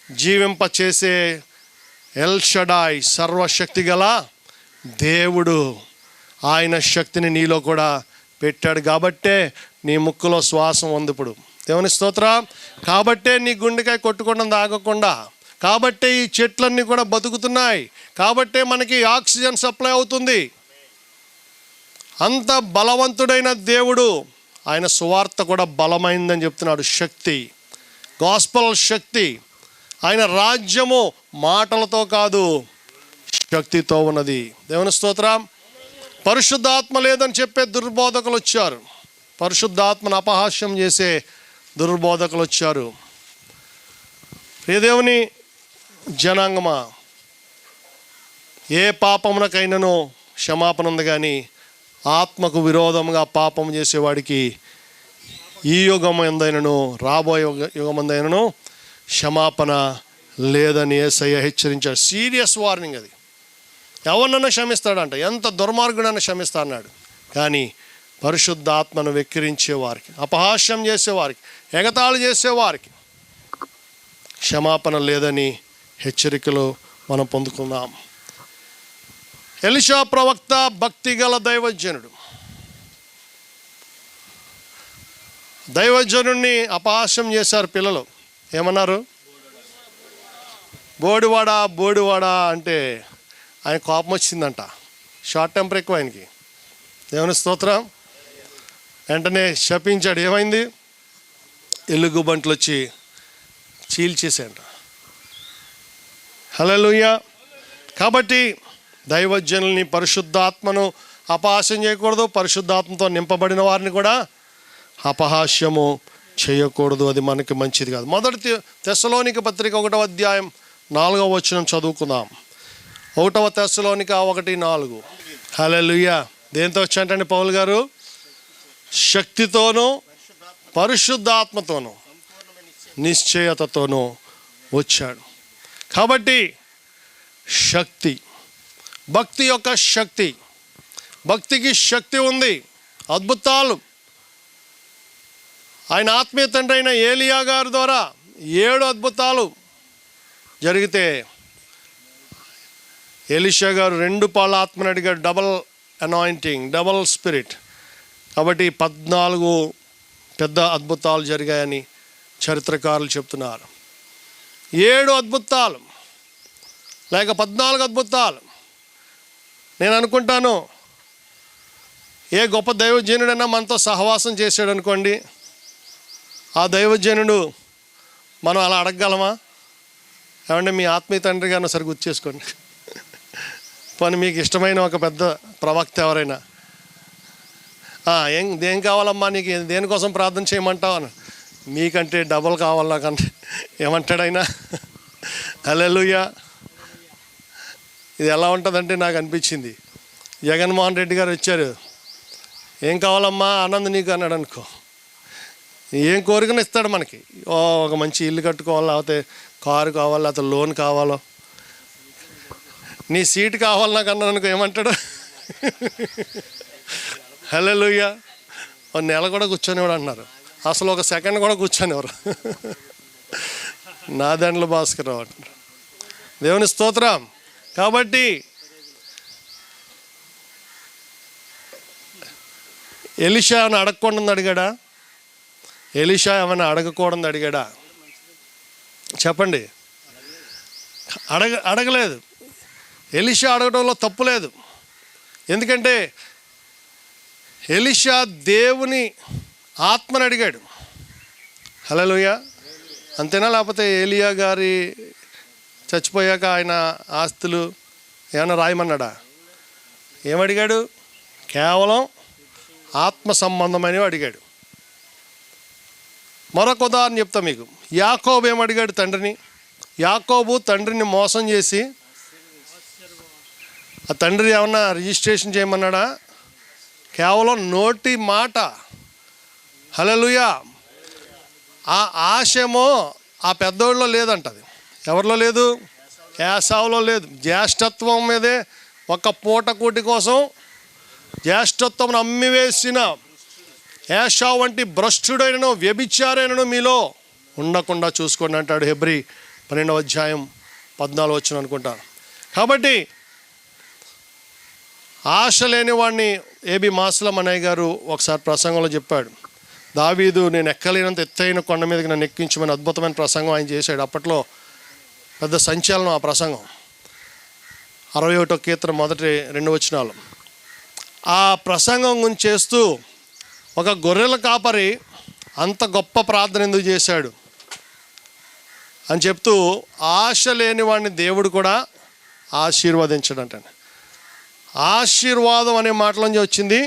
జీవింపచేసే ఎల్ షడాయ్, సర్వశక్తి గల దేవుడు. ఆయన శక్తిని నీలో కూడా పెట్టాడు. కాబట్టే నీ ముక్కులో శ్వాసం ఉంది ఇప్పుడు. దేవుని స్తోత్రం. కాబట్టే నీ గుండెకాయ కొట్టుకోవడం ఆగకుండా, కాబట్టే ఈ చెట్లన్నీ కూడా బతుకుతున్నాయి, కాబట్టే మనకి ఆక్సిజన్ సప్లై అవుతుంది. అంత బలవంతుడైన దేవుడు. ఆయన సువార్త కూడా బలమైందని చెప్తున్నాడు. శక్తి, గాస్పల్ శక్తి. ఆయన రాజ్యము మాటలతో కాదు, శక్తితో ఉన్నది. దేవుని స్తోత్రం. పరిశుద్ధాత్మ లేదని చెప్పే దుర్బోధకులు వచ్చారు, పరిశుద్ధాత్మను అపహాస్యం చేసే దుర్బోధకులు వచ్చారు. ఏ దేవుని జనాంగమా, ఏ పాపమునకైనానో క్షమాపణ ఉంది, కానీ ఆత్మకు విరోధంగా పాపం చేసేవాడికి ఈ యుగం ఎందైనను రాబోయే యుగమందైనను క్షమాపణ లేదని యేసయ్య హెచ్చరించాడు. సీరియస్ వార్నింగ్ అది. ఎవరినన్నా క్షమిస్తాడంట, ఎంత దుర్మార్గుడన్నా క్షమిస్తా అన్నాడు. కానీ పరిశుద్ధాత్మను వెక్కిరించే వారికి, అపహాస్యం చేసేవారికి, ఎగతాళి చేసేవారికి క్షమాపణ లేదని హెచ్చరికలు మనం పొందుకున్నాం. ఎలీషా ప్రవక్త భక్తిగల దైవజనుడు. దైవజనుడిని అపహాస్యం చేశారు పిల్లలు. ఏమన్నారు? బోడివాడా బోడివాడా అంటే ఆయన కోపం వచ్చిందంట. షార్ట్ టెంపర్ ఎక్కువ ఆయనకి. దేవుని స్తోత్రం. వెంటనే శపించాడు. ఏమైంది? ఎలుగుబంట్లు వచ్చి చీల్చేసాయంట. హల్లెలూయా. కాబట్టి దైవజనుల్ని, పరిశుద్ధాత్మను అపహాస్యం చేయకూడదు. పరిశుద్ధాత్మతో నింపబడిన వారిని కూడా అపహాస్యము చేయకూడదు. అది మనకి మంచిది కాదు. 1 తెస్సలోనిక పత్రిక 1వ అధ్యాయం 4వ వచనం చదువుకుందాం. 1 తెస్సలోనిక 1:4. హల్లెలూయా. దేంతో వచ్చాంటండి పౌలు గారు? శక్తితోనూ పరిశుద్ధాత్మతోనూ నిశ్చయతతోనూ వచ్చాడు. కాబట్టి శక్తి, భక్తి యొక్క శక్తి, భక్తికి శక్తి ఉంది. అద్భుతాలు. ఆయన ఆత్మీయ తండ్రి అయిన ఏలియా గారి ద్వారా 7 అద్భుతాలు జరిగితే ఎలీషా గారు 2 పాళ్ళ ఆత్మని అడిగాడు. Double anointing, double spirit. కాబట్టి 14 పెద్ద అద్భుతాలు జరిగాయని చరిత్రకారులు చెప్తున్నారు. 7 అద్భుతాలు లేక 14 అద్భుతాలు. నేను అనుకుంటాను, ఏ గొప్ప దైవజనుడైనా మనతో సహవాసం చేశాడు అనుకోండి, ఆ దైవజనుడు మనం అలా అడగగలమా? ఏమంటే మీ ఆత్మీయ తండ్రి గారిని సరి గుర్తు చేసుకోండి. పోనీ మీకు ఇష్టమైన ఒక పెద్ద ప్రవక్త ఎవరైనా, దేం కావాలమ్మా నీకు, దేనికోసం ప్రార్థన చేయమంటావు అని, మీకంటే డబల్ కావాలి నాకంటే ఏమంటాడైనా? హల్లెలూయా. ఇది ఎలా ఉంటుందంటే నాకు అనిపించింది, జగన్మోహన్ రెడ్డి గారు వచ్చారు, ఏం కావాలమ్మా ఆనంద్ నీకు అన్నాడు అనుకో, ఏం కోరికను ఇస్తాడు మనకి. ఒక మంచి ఇల్లు కట్టుకోవాలి, లేకపోతే కారు కావాలి, లేకపోతే లోన్ కావాలో, నీ సీటు కావాలి నాకు అన్నాను అనుకో, ఏమంటాడు? హల్లెలూయా. ఒక నెల కూడా కూర్చొనివాడు అంటున్నారు, అసలు ఒక సెకండ్ కూడా కూర్చొనివారు. నా దండ్ల భాస్కర్ రావు అంటారు. దేవుని స్తోత్రం. కాబట్టి ఎలీషా ఏమైనా అడగకూడదు అడిగాడా? ఎలీషా ఏమైనా అడగకూడదు అడిగాడా? చెప్పండి. అడగలేదు. ఎలీషా అడగడంలో తప్పు లేదు. ఎందుకంటే ఎలీషా దేవుని ఆత్మని అడిగాడు. హల్లెలూయా. అంతేనా? లేకపోతే ఏలియా గారి చచ్చిపోయాక ఆయన ఆస్తులు ఏమైనా రాయమన్నాడా? ఏమడిగాడు? కేవలం ఆత్మ సంబంధమైనవి అడిగాడు. మరొక ఉదాహరణ చెప్తా మీకు. యాకోబు ఏమడిగాడు తండ్రిని? యాకోబు తండ్రిని మోసం చేసి ఆ తండ్రి ఏమన్నా రిజిస్ట్రేషన్ చేయమన్నాడా? కేవలం నోటి మాట. హల్లెలూయా. ఆ ఆశమో ఆ పెద్దోళ్ళలో లేదంటది. ఎవరిలో లేదు? ఏసావులో లేదు. జ్యేష్ఠత్వం మీదే ఒక పూట కూటి కోసం జ్యేష్ఠత్వం అమ్మివేసిన ఏసావు వంటి భ్రష్టుడైనను వ్యభిచారైనను మీలో ఉండకుండా చూసుకోండి అంటాడు హెబ్రీ 12వ అధ్యాయం 14 వచనం అనుకుంటాను. కాబట్టి ఆశ లేని వాడిని ఏబి మాస్లం అన్నయ్య గారు ఒకసారి ప్రసంగంలో చెప్పాడు. దావీదు నేను ఎక్కలేనంత ఎత్తైన కొండ మీదకి నన్ను ఎక్కించమని అద్భుతమైన ప్రసంగం ఆయన చేశాడు. అప్పట్లో పెద్ద సంచలనం ఆ ప్రసంగం. 61వ కీర్తన మొదటి 2 వచనాలు. ఆ ప్రసంగం గురించి చేస్తూ ఒక గొర్రెల కాపరి అంత గొప్ప ప్రార్థన ఎందుకు చేశాడు అని చెప్తూ, ఆశ లేని వాడిని దేవుడు కూడా ఆశీర్వదించడంట. ఆశీర్వాదం అనే మాటలోంచి వచ్చింది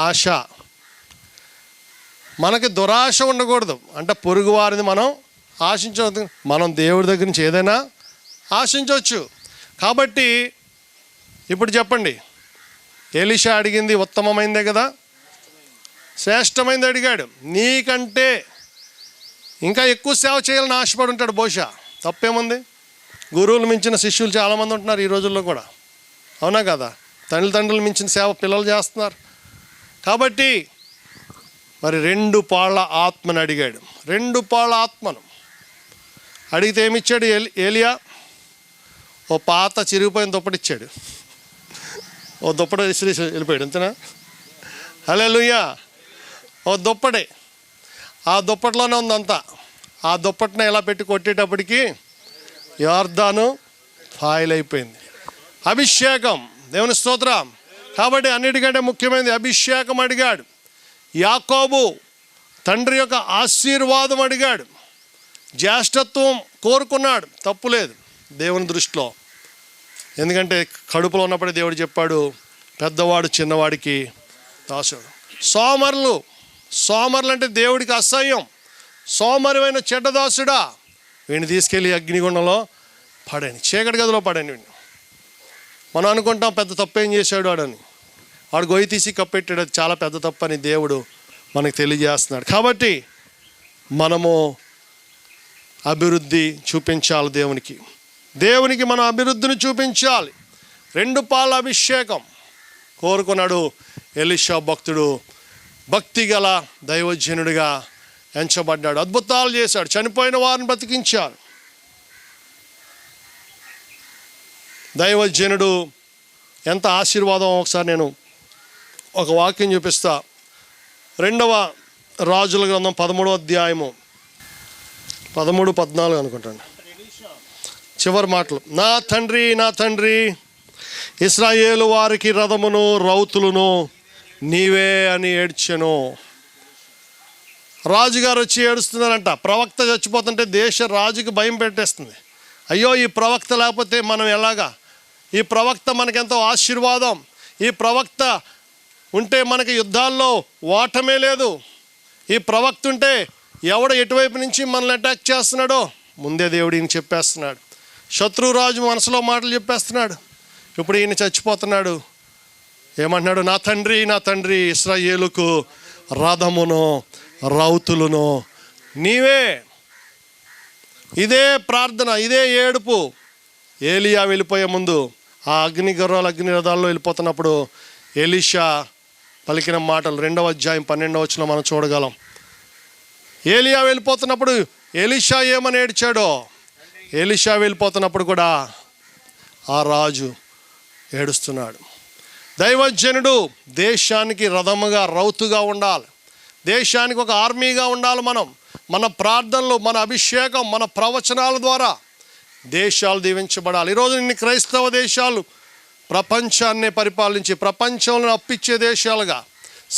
ఆశ. మనకి దురాశ ఉండకూడదు. అంటే పొరుగు వారిని మనం ఆశించవద్దు. మనం దేవుడి దగ్గర నుంచి ఏదైనా ఆశించవచ్చు. కాబట్టి ఇప్పుడు చెప్పండి, ఎలీషా అడిగింది ఉత్తమమైందే కదా, శ్రేష్టమైంది అడిగాడు. నీకంటే ఇంకా ఎక్కువ సేవ చేయాలని ఆశపడి ఉంటాడు బహుశా. తప్పేముంది? గురువులు మించిన శిష్యులు చాలామంది ఉంటున్నారు ఈ రోజుల్లో కూడా, అవునా కదా? తల్లిదండ్రులు మించిన సేవ పిల్లలు చేస్తున్నారు. కాబట్టి మరి 2 పాళ్ళ ఆత్మను అడిగాడు. 2 పాళ్ళ ఆత్మను అడిగితే ఏమిచ్చాడు ఏలియా? ఓ పాత చిరిగిపోయిన దుప్పటిచ్చాడు. ఓ దుప్పట విసిరి వెళ్ళిపోయాడు. అంతేనా? హల్లెలూయా. ఓ దుప్పటే. ఆ దుప్పట్లోనే ఉందంతా. ఆ దుప్పటిని ఎలా పెట్టి కొట్టేటప్పటికి యోర్దాను ఫాయిల్ అయిపోయింది. అభిషేకం. దేవుని స్తోత్రం. కాబట్టి అన్నిటికంటే ముఖ్యమైనది అభిషేకం అడిగాడు. యాకోబు తండ్రి యొక్క ఆశీర్వాదం అడిగాడు. జ్యేష్ఠత్వం కోరుకున్నాడు. తప్పులేదు దేవుని దృష్టిలో. ఎందుకంటే కడుపులో ఉన్నప్పుడే దేవుడు చెప్పాడు, పెద్దవాడు చిన్నవాడికి దాసుడు. సోమరులు అంటే దేవుడికి అసహ్యం. సోమరువైన చెడ్డదాసుడా, వీడిని తీసుకెళ్ళి అగ్నిగుండంలో పడేని, చీకటి గదిలో పడేని. వీడిని మనం అనుకుంటాం పెద్ద తప్పు ఏం చేశాడు వాడని. వాడు గొయ్యి తీసి కప్పెట్టాడు. అది చాలా పెద్ద తప్పు అని దేవుడు మనకు తెలియజేస్తున్నాడు. కాబట్టి మనము అభివృద్ధి చూపించాలి దేవునికి మనం అభివృద్ధిని చూపించాలి. 2 పాళ్ళ అభిషేకం కోరుకున్నాడు ఎలీషా భక్తుడు. భక్తి గల దైవజనుడిగా ఎంచబడ్డాడు. అద్భుతాలు చేశాడు. చనిపోయిన వారిని బ్రతికించాడు. దైవజనుడు ఎంత ఆశీర్వాదం. ఒకసారి నేను ఒక వాక్యం చూపిస్తా. 2వ రాజుల గ్రంథం 13వ అధ్యాయము 13-14 అనుకుంటాను. చివరి మాటలు. నా తండ్రి ఇశ్రాయేలు వారికి రథమును రౌతులను నీవే అని ఏడ్చెను. రాజుగారు వచ్చి ఏడుస్తున్నారంట. ప్రవక్త చచ్చిపోతుంటే దేశ రాజుకి భయం పెట్టేస్తుంది. అయ్యో ఈ ప్రవక్త లేకపోతే మనం ఎలాగా, ఈ ప్రవక్త మనకెంతో ఆశీర్వాదం, ఈ ప్రవక్త ఉంటే మనకి యుద్ధాల్లో ఓటమే లేదు, ఈ ప్రవక్త ఉంటే ఎవడు ఎటువైపు నుంచి మనల్ని అటాక్ చేస్తున్నాడో ముందే దేవుడు ఈయన చెప్పేస్తున్నాడు. శత్రురాజు మనసులో మాటలు చెప్పేస్తున్నాడు. ఇప్పుడు ఈయన చచ్చిపోతున్నాడు. ఏమంటున్నాడు? నా తండ్రి ఇశ్రాయేలుకు రథమును రౌతులను నీవే. ఇదే ప్రార్థన, ఇదే ఏడుపు. ఏలియా వెళ్ళిపోయే ముందు ఆ అగ్ని రథాల్లో వెళ్ళిపోతున్నప్పుడు ఎలీషా పలికిన మాటలు 2వ అధ్యాయం 12వ వచనం మనం చూడగలం. ఏలియా వెళ్ళిపోతున్నప్పుడు ఎలీషా ఏమని ఏడ్చాడో, ఎలీషా వెళ్ళిపోతున్నప్పుడు కూడా ఆ రాజు ఏడుస్తున్నాడు. దైవజనుడు దేశానికి రథముగా రౌతుగా ఉండాలి, దేశానికి ఒక ఆర్మీగా ఉండాలి. మన ప్రార్థనలు, మన అభిషేకం, మన ప్రవచనాల ద్వారా దేశాలు దీవించబడాలి. ఈరోజు ఇన్ని క్రైస్తవ దేశాలు ప్రపంచాన్నే పరిపాలించి ప్రపంచంలో అప్పిచ్చే దేశాలుగా,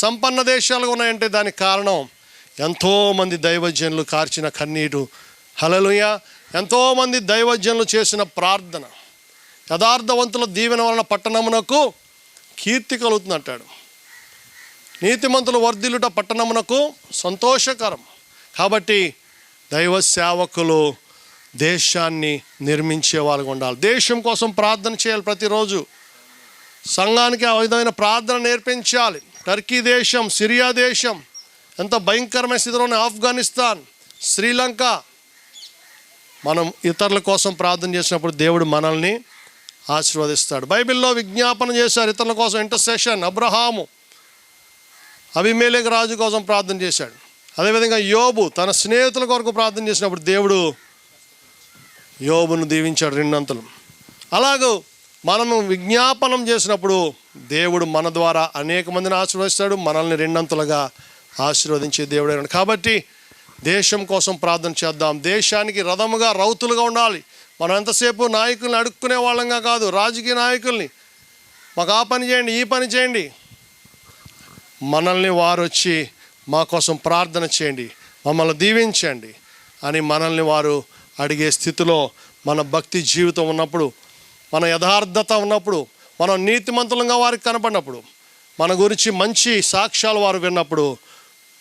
సంపన్న దేశాలుగా ఉన్నాయంటే దానికి కారణం ఎంతోమంది దైవజనులు కార్చిన కన్నీరు. హల్లెలూయా. ఎంతోమంది దైవజనులు చేసిన ప్రార్థన. యథార్థవంతుల దీవెన వలన పట్టణమునకు కీర్తి కలుగుతుందంటాడు. నీతిమంతులు వర్ధిల్లుట పట్టణమునకు సంతోషకరం. కాబట్టి దైవ సేవకులు దేశాన్ని నిర్మించే వాళ్ళగా ఉండాలి. దేశం కోసం ప్రార్థన చేయాలి. ప్రతిరోజు సంఘానికి ఆ విధమైన ప్రార్థన నేర్పించాలి. టర్కీ దేశం, సిరియా దేశం ఎంత భయంకరమైన స్థితిలో ఉన్న ఆఫ్ఘనిస్తాన్, శ్రీలంక, మనం ఇతరుల కోసం ప్రార్థన చేసినప్పుడు దేవుడు మనల్ని ఆశీర్వదిస్తాడు. బైబిల్లో విజ్ఞాపన చేశారు ఇతరుల కోసం, ఇంటర్సెషన్. అబ్రహాము అబీమెలెకు రాజు కోసం ప్రార్థన చేశాడు. అదేవిధంగా యోబు తన స్నేహితుల కొరకు ప్రార్థన చేసినప్పుడు దేవుడు యోబును దీవించాడు 2 అంతలు. అలాగూ మనము విజ్ఞాపనం చేసినప్పుడు దేవుడు మన ద్వారా అనేక మందిని ఆశీర్వదిస్తాడు, మనల్ని 2 అంతలుగా ఆశీర్వదించే దేవుడు. కాబట్టి దేశం కోసం ప్రార్థన చేద్దాం. దేశానికి రథముగా రౌతులుగా ఉండాలి. మనం ఎంతసేపు నాయకుల్ని అడుక్కునే వాళ్ళంగా కాదు, రాజకీయ నాయకుల్ని మాకు ఆ పని చేయండి, ఈ పని చేయండి. మనల్ని వారు వచ్చి మా కోసం ప్రార్థన చేయండి, మమ్మల్ని దీవించండి అని మనల్ని వారు అడిగే స్థితిలో మన భక్తి జీవితం ఉన్నప్పుడు, మన యథార్థత ఉన్నప్పుడు, మనం నీతిమంతులంగా వారికి కనపడినప్పుడు, మన గురించి మంచి సాక్ష్యాలు వారు విన్నప్పుడు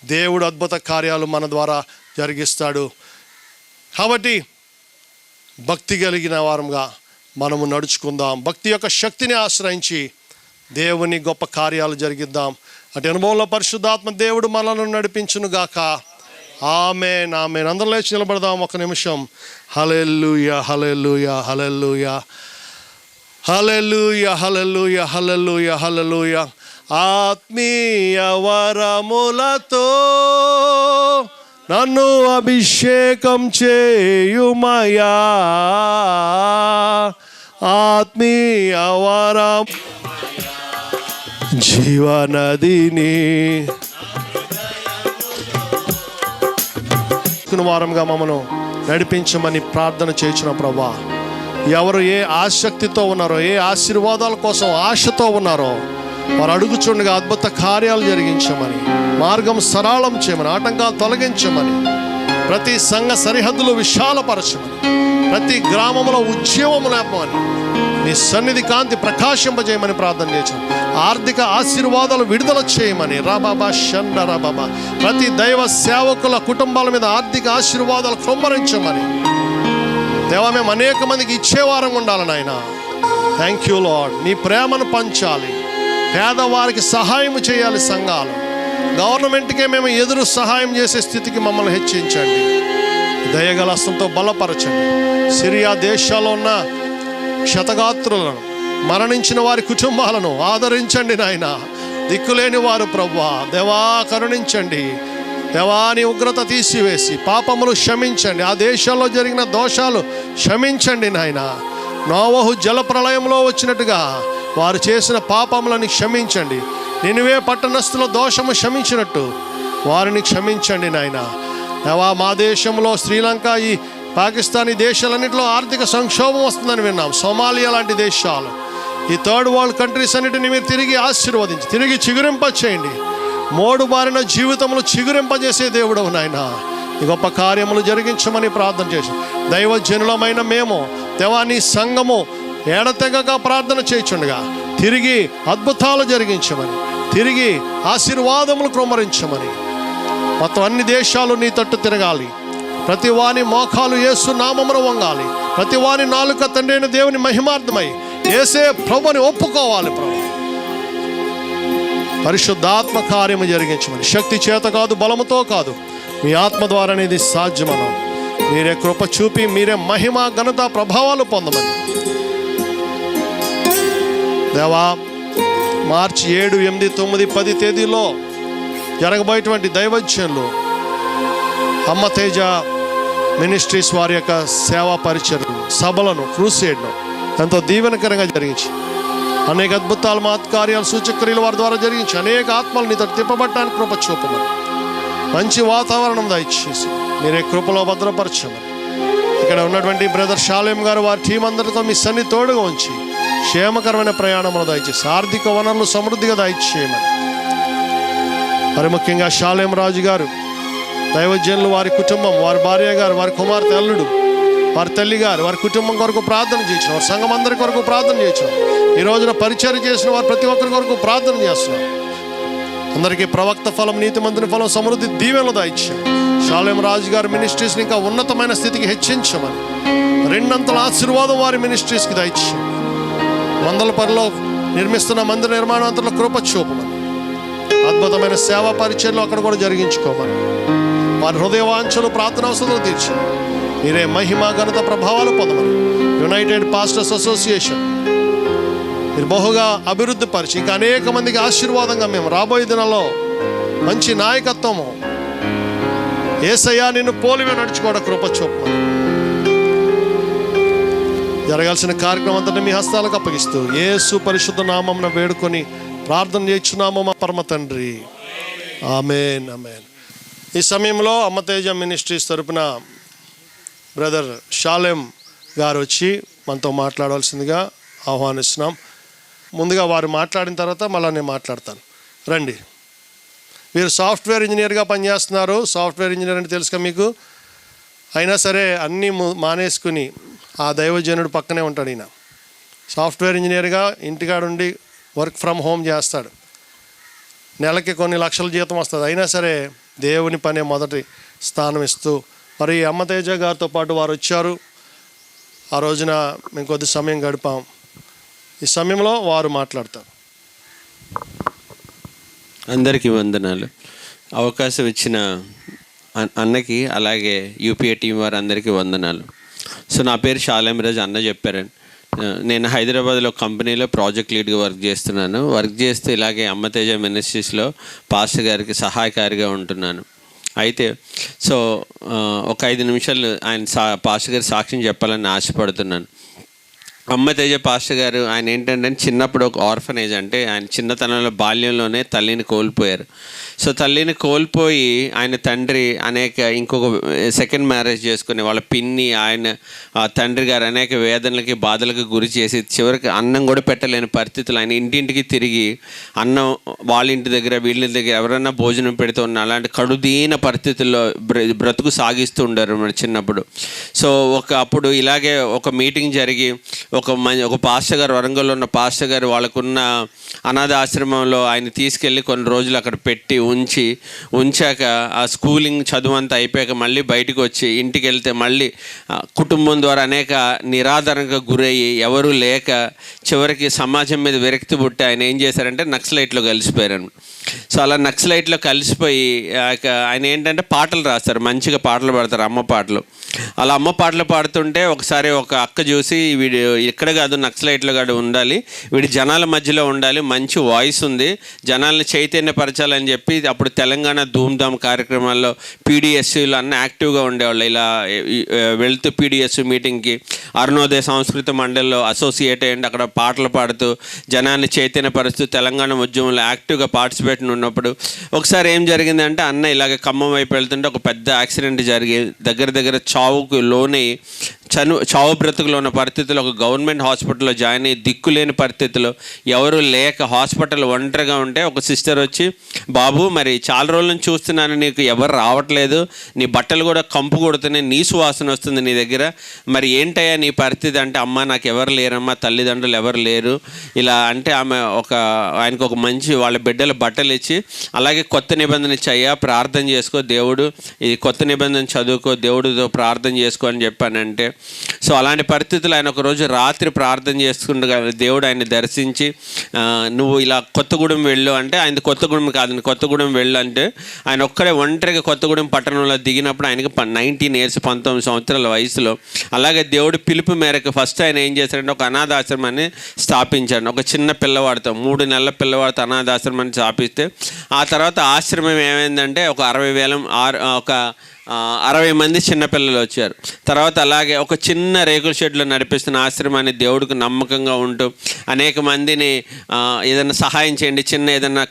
దేవుడు అద్భుత కార్యాలు మన ద్వారా జరిగిస్తాడు. కాబట్టి భక్తి కలిగిన వారంగా మనము నడుచుకుందాం. భక్తి యొక్క శక్తిని ఆశ్రయించి దేవుని గొప్ప కార్యాలు జరిగిద్దాం. అటు అనుభవంలో పరిశుద్ధాత్మ దేవుడు మనల్ని నడిపించునుగాక. ఆమేన్, ఆమేన్. అందరం లేచి నిలబడదాం ఒక నిమిషం. హల్లెలూయా, హల్లెలూయా, హల్లెలూయా, హల్లెలూయా, హల్లెలూయా, హల్లెలూయా, హల్లెలూయా. ఆత్మీయ వరములతో నన్ను అభిషేకం చేయుమయా, ఆత్మీయ వరం జీవనదిని వారంగా మమ్మను నడిపించమని ప్రార్థన చేయించిన ప్రభా, ఎవరు ఏ ఆసక్తితో ఉన్నారో, ఏ ఆశీర్వాదాల కోసం ఆశతో ఉన్నారో వారు అడుగుచుండగా అద్భుత కార్యాలు జరిగించమని, మార్గం సరళం చేయమని, ఆటంకాలు తొలగించమని, ప్రతి సంఘ సరిహద్దులు విశాలపరచమని, ప్రతి గ్రామంలో ఉద్యమం లేపమని, నీ సన్నిధి కాంతి ప్రకాశింపజేయమని ప్రార్థన చేశాం. ఆర్థిక ఆశీర్వాదాలు విడుదల చేయమని రాబాబా షండ రాబాబా, ప్రతి దైవ సేవకుల కుటుంబాల మీద ఆర్థిక ఆశీర్వాదాలు కుమ్మరించమని దేవా, మేము అనేక మందికి ఇచ్చేవారంగా ఉండాలని ఆయన. Thank you lord. నీ ప్రేమను పంచాలి, పేదవారికి సహాయం చేయాలి. సంఘాలు, గవర్నమెంట్కే మేము ఎదురు సహాయం చేసే స్థితికి మమ్మల్ని హెచ్చించండి. దయగల హస్తంతో బలపరచండి. సిరియా దేశాల్లో ఉన్న క్షతగాత్రులను, మరణించిన వారి కుటుంబాలను ఆదరించండి నాయన. దిక్కులేని వారు ప్రభువా దేవా కరుణించండి. దేవా నీ ఉగ్రత తీసివేసి పాపములు క్షమించండి. ఆ దేశాల్లో జరిగిన దోషాలు క్షమించండి నాయన. నోవహు జల ప్రళయంలో వచ్చినట్టుగా వారు చేసిన పాపములను క్షమించండి. నినివే పట్టణస్థుల దోషము క్షమించినట్టు వారిని క్షమించండి నాయన. దేవా మా దేశంలో, శ్రీలంక, ఈ పాకిస్తాన్, ఈ దేశాలన్నింటిలో ఆర్థిక సంక్షోభం వస్తుందని విన్నాం. సోమాలియా లాంటి దేశాలు, ఈ థర్డ్ వరల్డ్ కంట్రీస్ అన్నిటిని మీరు తిరిగి ఆశీర్వదించి తిరిగి చిగురింప చేయండి. మోడు బారిన జీవితంలో చిగురింపజేసే దేవుడవు నాయన, ఈ గొప్ప కార్యములు జరిగించమని ప్రార్థన చేసి దైవజనులమైన మేము దేవా నీ సంఘము ఎడతెగక ప్రార్థన చేయుచుండగా తిరిగి అద్భుతాలు జరిగించమని, తిరిగి ఆశీర్వాదములు క్రమరించమని, మొత్తం అన్ని దేశాలు నీ తట్టు తిరగాలి. ప్రతి వాని మోకాలు యేసు నామమున వంగాలి. ప్రతి వాని నాలుక తండ్రి అయిన దేవుని మహిమార్థమై యేసే ప్రభుని ఒప్పుకోవాలి. ప్రభు పరిశుద్ధాత్మ కార్యము జరిగించమని, శక్తి చేత కాదు బలముతో కాదు మీ ఆత్మ ద్వారానే ఇది సాధ్యమను మీరే కృప చూపి మీరే మహిమ ఘనత ప్రభావాలు పొందమని దేవా మార్చి 7, 8, 9, 10 తేదీలో జరగబోయేటువంటి దైవజ్ఞంలో అమ్మ తేజ మినిస్ట్రీస్ వారి యొక్క సేవా పరిచయం సభలను క్రూసేడ్ను ఎంతో దీవెనకరంగా జరిగించి అనేక అద్భుతాలు మహత్కార్యాలు సూచక్రియలు వారి ద్వారా జరిగించి అనేక ఆత్మలు నీతో తిప్పబట్టడానికి కృప చూపమని, మంచి వాతావరణం దయచేసి మీరే కృపలో భద్రపరచమని, ఇక్కడ ఉన్నటువంటి బ్రదర్ షాలేం గారు వారి టీం అందరితో మీ సన్ని తోడుగా ఉంచి క్షేమకరమైన ప్రయాణములు దయచేసి ఆర్థిక వనరులు సమృద్ధిగా దయచేయమని, మరి ముఖ్యంగా షాలేం రాజు గారు దైవజనులు వారి కుటుంబం, వారి భార్య గారు, వారి కుమార్తె అల్లుడు, వారి తల్లి గారు, వారి కుటుంబం కొరకు ప్రార్థన చేయించిన వారి సంఘం అందరి కొరకు ప్రార్థన చేయించిన ఈ రోజున పరిచయం చేసిన వారు ప్రతి ఒక్కరి కొరకు ప్రార్థన చేస్తున్నారు. అందరికీ ప్రవక్త ఫలం, నీతిమంతుని ఫలం, సమృద్ధి దీవెనలు దయచేయం. షాలేం రాజు గారి మినిస్ట్రీస్ని ఇంకా ఉన్నతమైన స్థితికి హెచ్చించమని, రెండంతల ఆశీర్వాదం వారి మినిస్ట్రీస్కి దయచేయం. మందలపరిలో నిర్మిస్తున్న మందిర నిర్మాణాంతరంలో కృప చూపమని, అద్భుతమైన సేవా పరిచయంలో అక్కడ కూడా జరిగించుకోమని, వారి హృదయవాంఛలు ప్రార్థన అవసరాలు తీర్చి మీరే మహిమ ఘనత ప్రభావాలు పొందమని, యునైటెడ్ పాస్టర్స్ అసోసియేషన్ మీరు బహుగా అభివృద్ధి పరిచి ఇంకా అనేక మందికి ఆశీర్వాదంగా మేము రాబోయే దినాల్లో మంచి నాయకత్వము యేసయ్యా నిన్ను పోలిమే నడుచుకోవడం కృప చూపమని, జరగాల్సిన కార్యక్రమం అంతా మీ హస్తాలకు అప్పగిస్తూ యేసు పరిశుద్ధ నామమున వేడుకొని ప్రార్థన చేస్తున్నాము మా పరమ తండ్రి. ఆమేన్, ఆమేన్. ఈ సమయంలో అమ్మ తేజ మినిస్ట్రీస్ తరపున బ్రదర్ షాలేం గారు వచ్చి మనతో మాట్లాడవలసిందిగా ఆహ్వానిస్తున్నాం. ముందుగా వారు మాట్లాడిన తర్వాత మళ్ళీ నేను మాట్లాడతాను. రండి. మీరు సాఫ్ట్వేర్ ఇంజనీర్గా పనిచేస్తున్నారు. సాఫ్ట్వేర్ ఇంజనీర్ అంటే తెలుసుగా మీకు. అయినా సరే అన్నీ మానేసుకుని ఆ దైవజనుడు పక్కనే ఉంటాడు. ఈయన సాఫ్ట్వేర్ ఇంజనీర్గా ఇంటికాడుండి వర్క్ ఫ్రమ్ హోమ్ చేస్తాడు. నెలకి కొన్ని లక్షల జీతం వస్తుంది. అయినా సరే దేవుని పనే మొదటి స్థానం ఇస్తూ మరి అమ్మ తేజ గారితో పాటు వారు వచ్చారు. ఆ రోజున మేము కొద్ది సమయం గడిపాం. ఈ సమయంలో వారు మాట్లాడతారు. అందరికీ వందనాలు. అవకాశం ఇచ్చిన అన్నకి అలాగే యూపీఏ టీం వారు అందరికీ వందనాలు. సో నా పేరు షాలేం రాజు, అన్న చెప్పారండి. నేను హైదరాబాద్లో కంపెనీలో ప్రాజెక్ట్ లీడ్గా వర్క్ చేస్తున్నాను. వర్క్ చేస్తూ ఇలాగే అమ్మ తేజ మినిస్ట్రీస్లో పాస్టర్ గారికి సహాయకారిగా ఉంటున్నాను. అయితే సో ఒక 5 నిమిషాలు ఆయన పాస్టర్ గారి సాక్ష్యం చెప్పాలని ఆశపడుతున్నాను. అమ్మ తేజ పాస్టర్ గారు ఆయన ఏంటంటే చిన్నప్పుడు ఒక ఆర్ఫనేజ్, అంటే ఆయన చిన్నతనంలో బాల్యంలోనే తల్లిని కోల్పోయారు. సో తల్లిని కోల్పోయి ఆయన తండ్రి ఇంకొక సెకండ్ మ్యారేజ్ చేసుకుని వాళ్ళ పిన్ని ఆయన తండ్రి గారు అనేక వేదనలకి బాధలకు గురి చేసి చివరికి అన్నం కూడా పెట్టలేని పరిస్థితులు. ఆయన ఇంటింటికి తిరిగి అన్నం వాళ్ళ ఇంటి దగ్గర వీళ్ళ దగ్గర ఎవరైనా భోజనం పెడుతూ ఉన్న అలాంటి కడుదీన పరిస్థితుల్లో బ్రతుకు సాగిస్తూ ఉండారు మరి చిన్నప్పుడు. సో అప్పుడు ఇలాగే ఒక మీటింగ్ జరిగి ఒక పాస్టర్ గారు, వరంగల్లో ఉన్న పాస్టర్ గారు వాళ్ళకున్న అనాథ ఆశ్రమంలో ఆయన తీసుకెళ్ళి కొన్ని రోజులు అక్కడ పెట్టి ఉంచాక ఆ స్కూలింగ్ చదువు అంతా అయిపోయాక మళ్ళీ బయటకు వచ్చి ఇంటికి వెళ్తే మళ్ళీ కుటుంబం ద్వారా అనేక నిరాదరణకు గురయ్యి ఎవరూ లేక చివరికి సమాజం మీద విరక్తి పుట్టి ఆయన ఏం చేశారంటే నక్సలైట్లో కలిసిపోయారు. సో అలా నక్సలైట్లో కలిసిపోయి ఆయన ఏంటంటే పాటలు రాస్తారు, మంచిగా పాటలు పాడతారు, అమ్మ పాటలు. అలా అమ్మ పాటలు పాడుతుంటే ఒకసారి ఒక అక్క చూసి వీడు ఇక్కడ కాదు నక్సలైట్లో కాదు ఉండాలి, వీడి జనాల మధ్యలో ఉండాలి, మంచి వాయిస్ ఉంది, జనాలను చైతన్యపరచాలని చెప్పి అప్పుడు తెలంగాణ ధూమ్ధామ్ కార్యక్రమాల్లో పీడిఎస్సీలు అన్న యాక్టివ్గా ఉండేవాళ్ళు. ఇలా వెళ్తూ పీడిఎస్సీ మీటింగ్కి అరుణోదయ సంస్కృత మండలిలో అసోసియేట్ అయ్యండి, అక్కడ పాటలు పాడుతూ జనాన్ని చైతన్యపరుస్తూ తెలంగాణ ఉద్యమంలో యాక్టివ్గా పార్టిసిపేట్ ఉన్నప్పుడు ఒకసారి ఏం జరిగిందంటే అన్న ఇలాగ ఖమ్మం వైపు వెళ్తుంటే ఒక పెద్ద యాక్సిడెంట్ జరిగి దగ్గర చావుకు లోనై చావు బ్రతుకులో ఉన్న పరిస్థితుల్లో ఒక గవర్నమెంట్ హాస్పిటల్లో జాయిన్ అయ్యి దిక్కులేని పరిస్థితుల్లో ఎవరు లేక హాస్పిటల్ ఒంటరిగా ఉంటే ఒక సిస్టర్ వచ్చి, బాబు మరి చాలా రోజుల నుంచి చూస్తున్నాను, నీకు ఎవరు రావట్లేదు, నీ బట్టలు కూడా కంపు కొడుతున్నాయి, నీ సువాసన వస్తుంది నీ దగ్గర, మరి ఏంటయ్యా నీ పరిస్థితి అంటే, అమ్మ నాకు ఎవరు లేరమ్మా, తల్లిదండ్రులు ఎవరు లేరు ఇలా అంటే, ఆమె ఆయనకు ఒక మంచి వాళ్ళ బిడ్డల బట్టలు ఇచ్చి, అలాగే కొత్త నిబంధన ఇచ్చి, అయ్యా ప్రార్థన చేసుకో, దేవుడు ఇది కొత్త నిబంధన చదువుకో, దేవుడితో ప్రార్థన చేసుకో అని చెప్పానంటే, సో అలాంటి పరిస్థితులు ఆయన ఒకరోజు రాత్రి ప్రార్థన చేసుకుంటూ దేవుడు ఆయన దర్శించి, నువ్వు ఇలా కొత్తగూడెం వెళ్ళు అంటే, ఆయన కొత్తగూడెం కాదు కొత్తగూడెం వెళ్ళు అంటే, ఆయన ఒక్కడే ఒంటరిగా కొత్తగూడెం పట్టణంలో దిగినప్పుడు ఆయనకి 19 years 19 సంవత్సరాల వయసులో, అలాగే దేవుడు పిలుపు మేరకు ఫస్ట్ ఆయన ఏం చేశాడంటే ఒక అనాథాశ్రమాన్ని స్థాపించాడు. ఒక చిన్న పిల్లవాడితో 3 నెలల పిల్లవాడితో అనాథాశ్రమాన్ని స్థాపిస్తే, ఆ తర్వాత ఆశ్రమం ఏమైందంటే ఒక 60 మంది చిన్నపిల్లలు వచ్చారు. తర్వాత అలాగే ఒక చిన్న రేకుల షెడ్లో నడిపిస్తున్న ఆశ్రమాన్ని దేవుడికి నమ్మకంగా ఉంటూ అనేక మందిని ఏదైనా సహాయం చేయండి, చిన్న ఏదైనా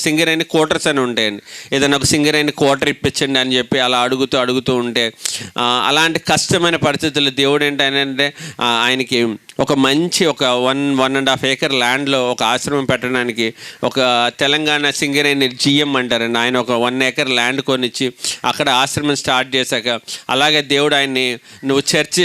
సింగరేణి క్వార్టర్స్ అని ఉంటాయండి, ఏదైనా ఒక సింగరేణి క్వార్టర్ ఇప్పించండి అని చెప్పి అలా అడుగుతూ ఉంటే, అలాంటి కష్టమైన పరిస్థితుల్లో దేవుడు ఏంటంటే ఆయనకి ఒక మంచి ఒక 1.5 acre ల్యాండ్లో ఒక ఆశ్రమం పెట్టడానికి ఒక తెలంగాణ సింగరేణి GM అంటారండి, ఆయన ఒక 1 acre ల్యాండ్ కొనిచ్చి అక్కడ ఆశ్రమం స్టార్ట్ చేశాక, అలాగే దేవుడు ఆయన్ని నువ్వు చర్చి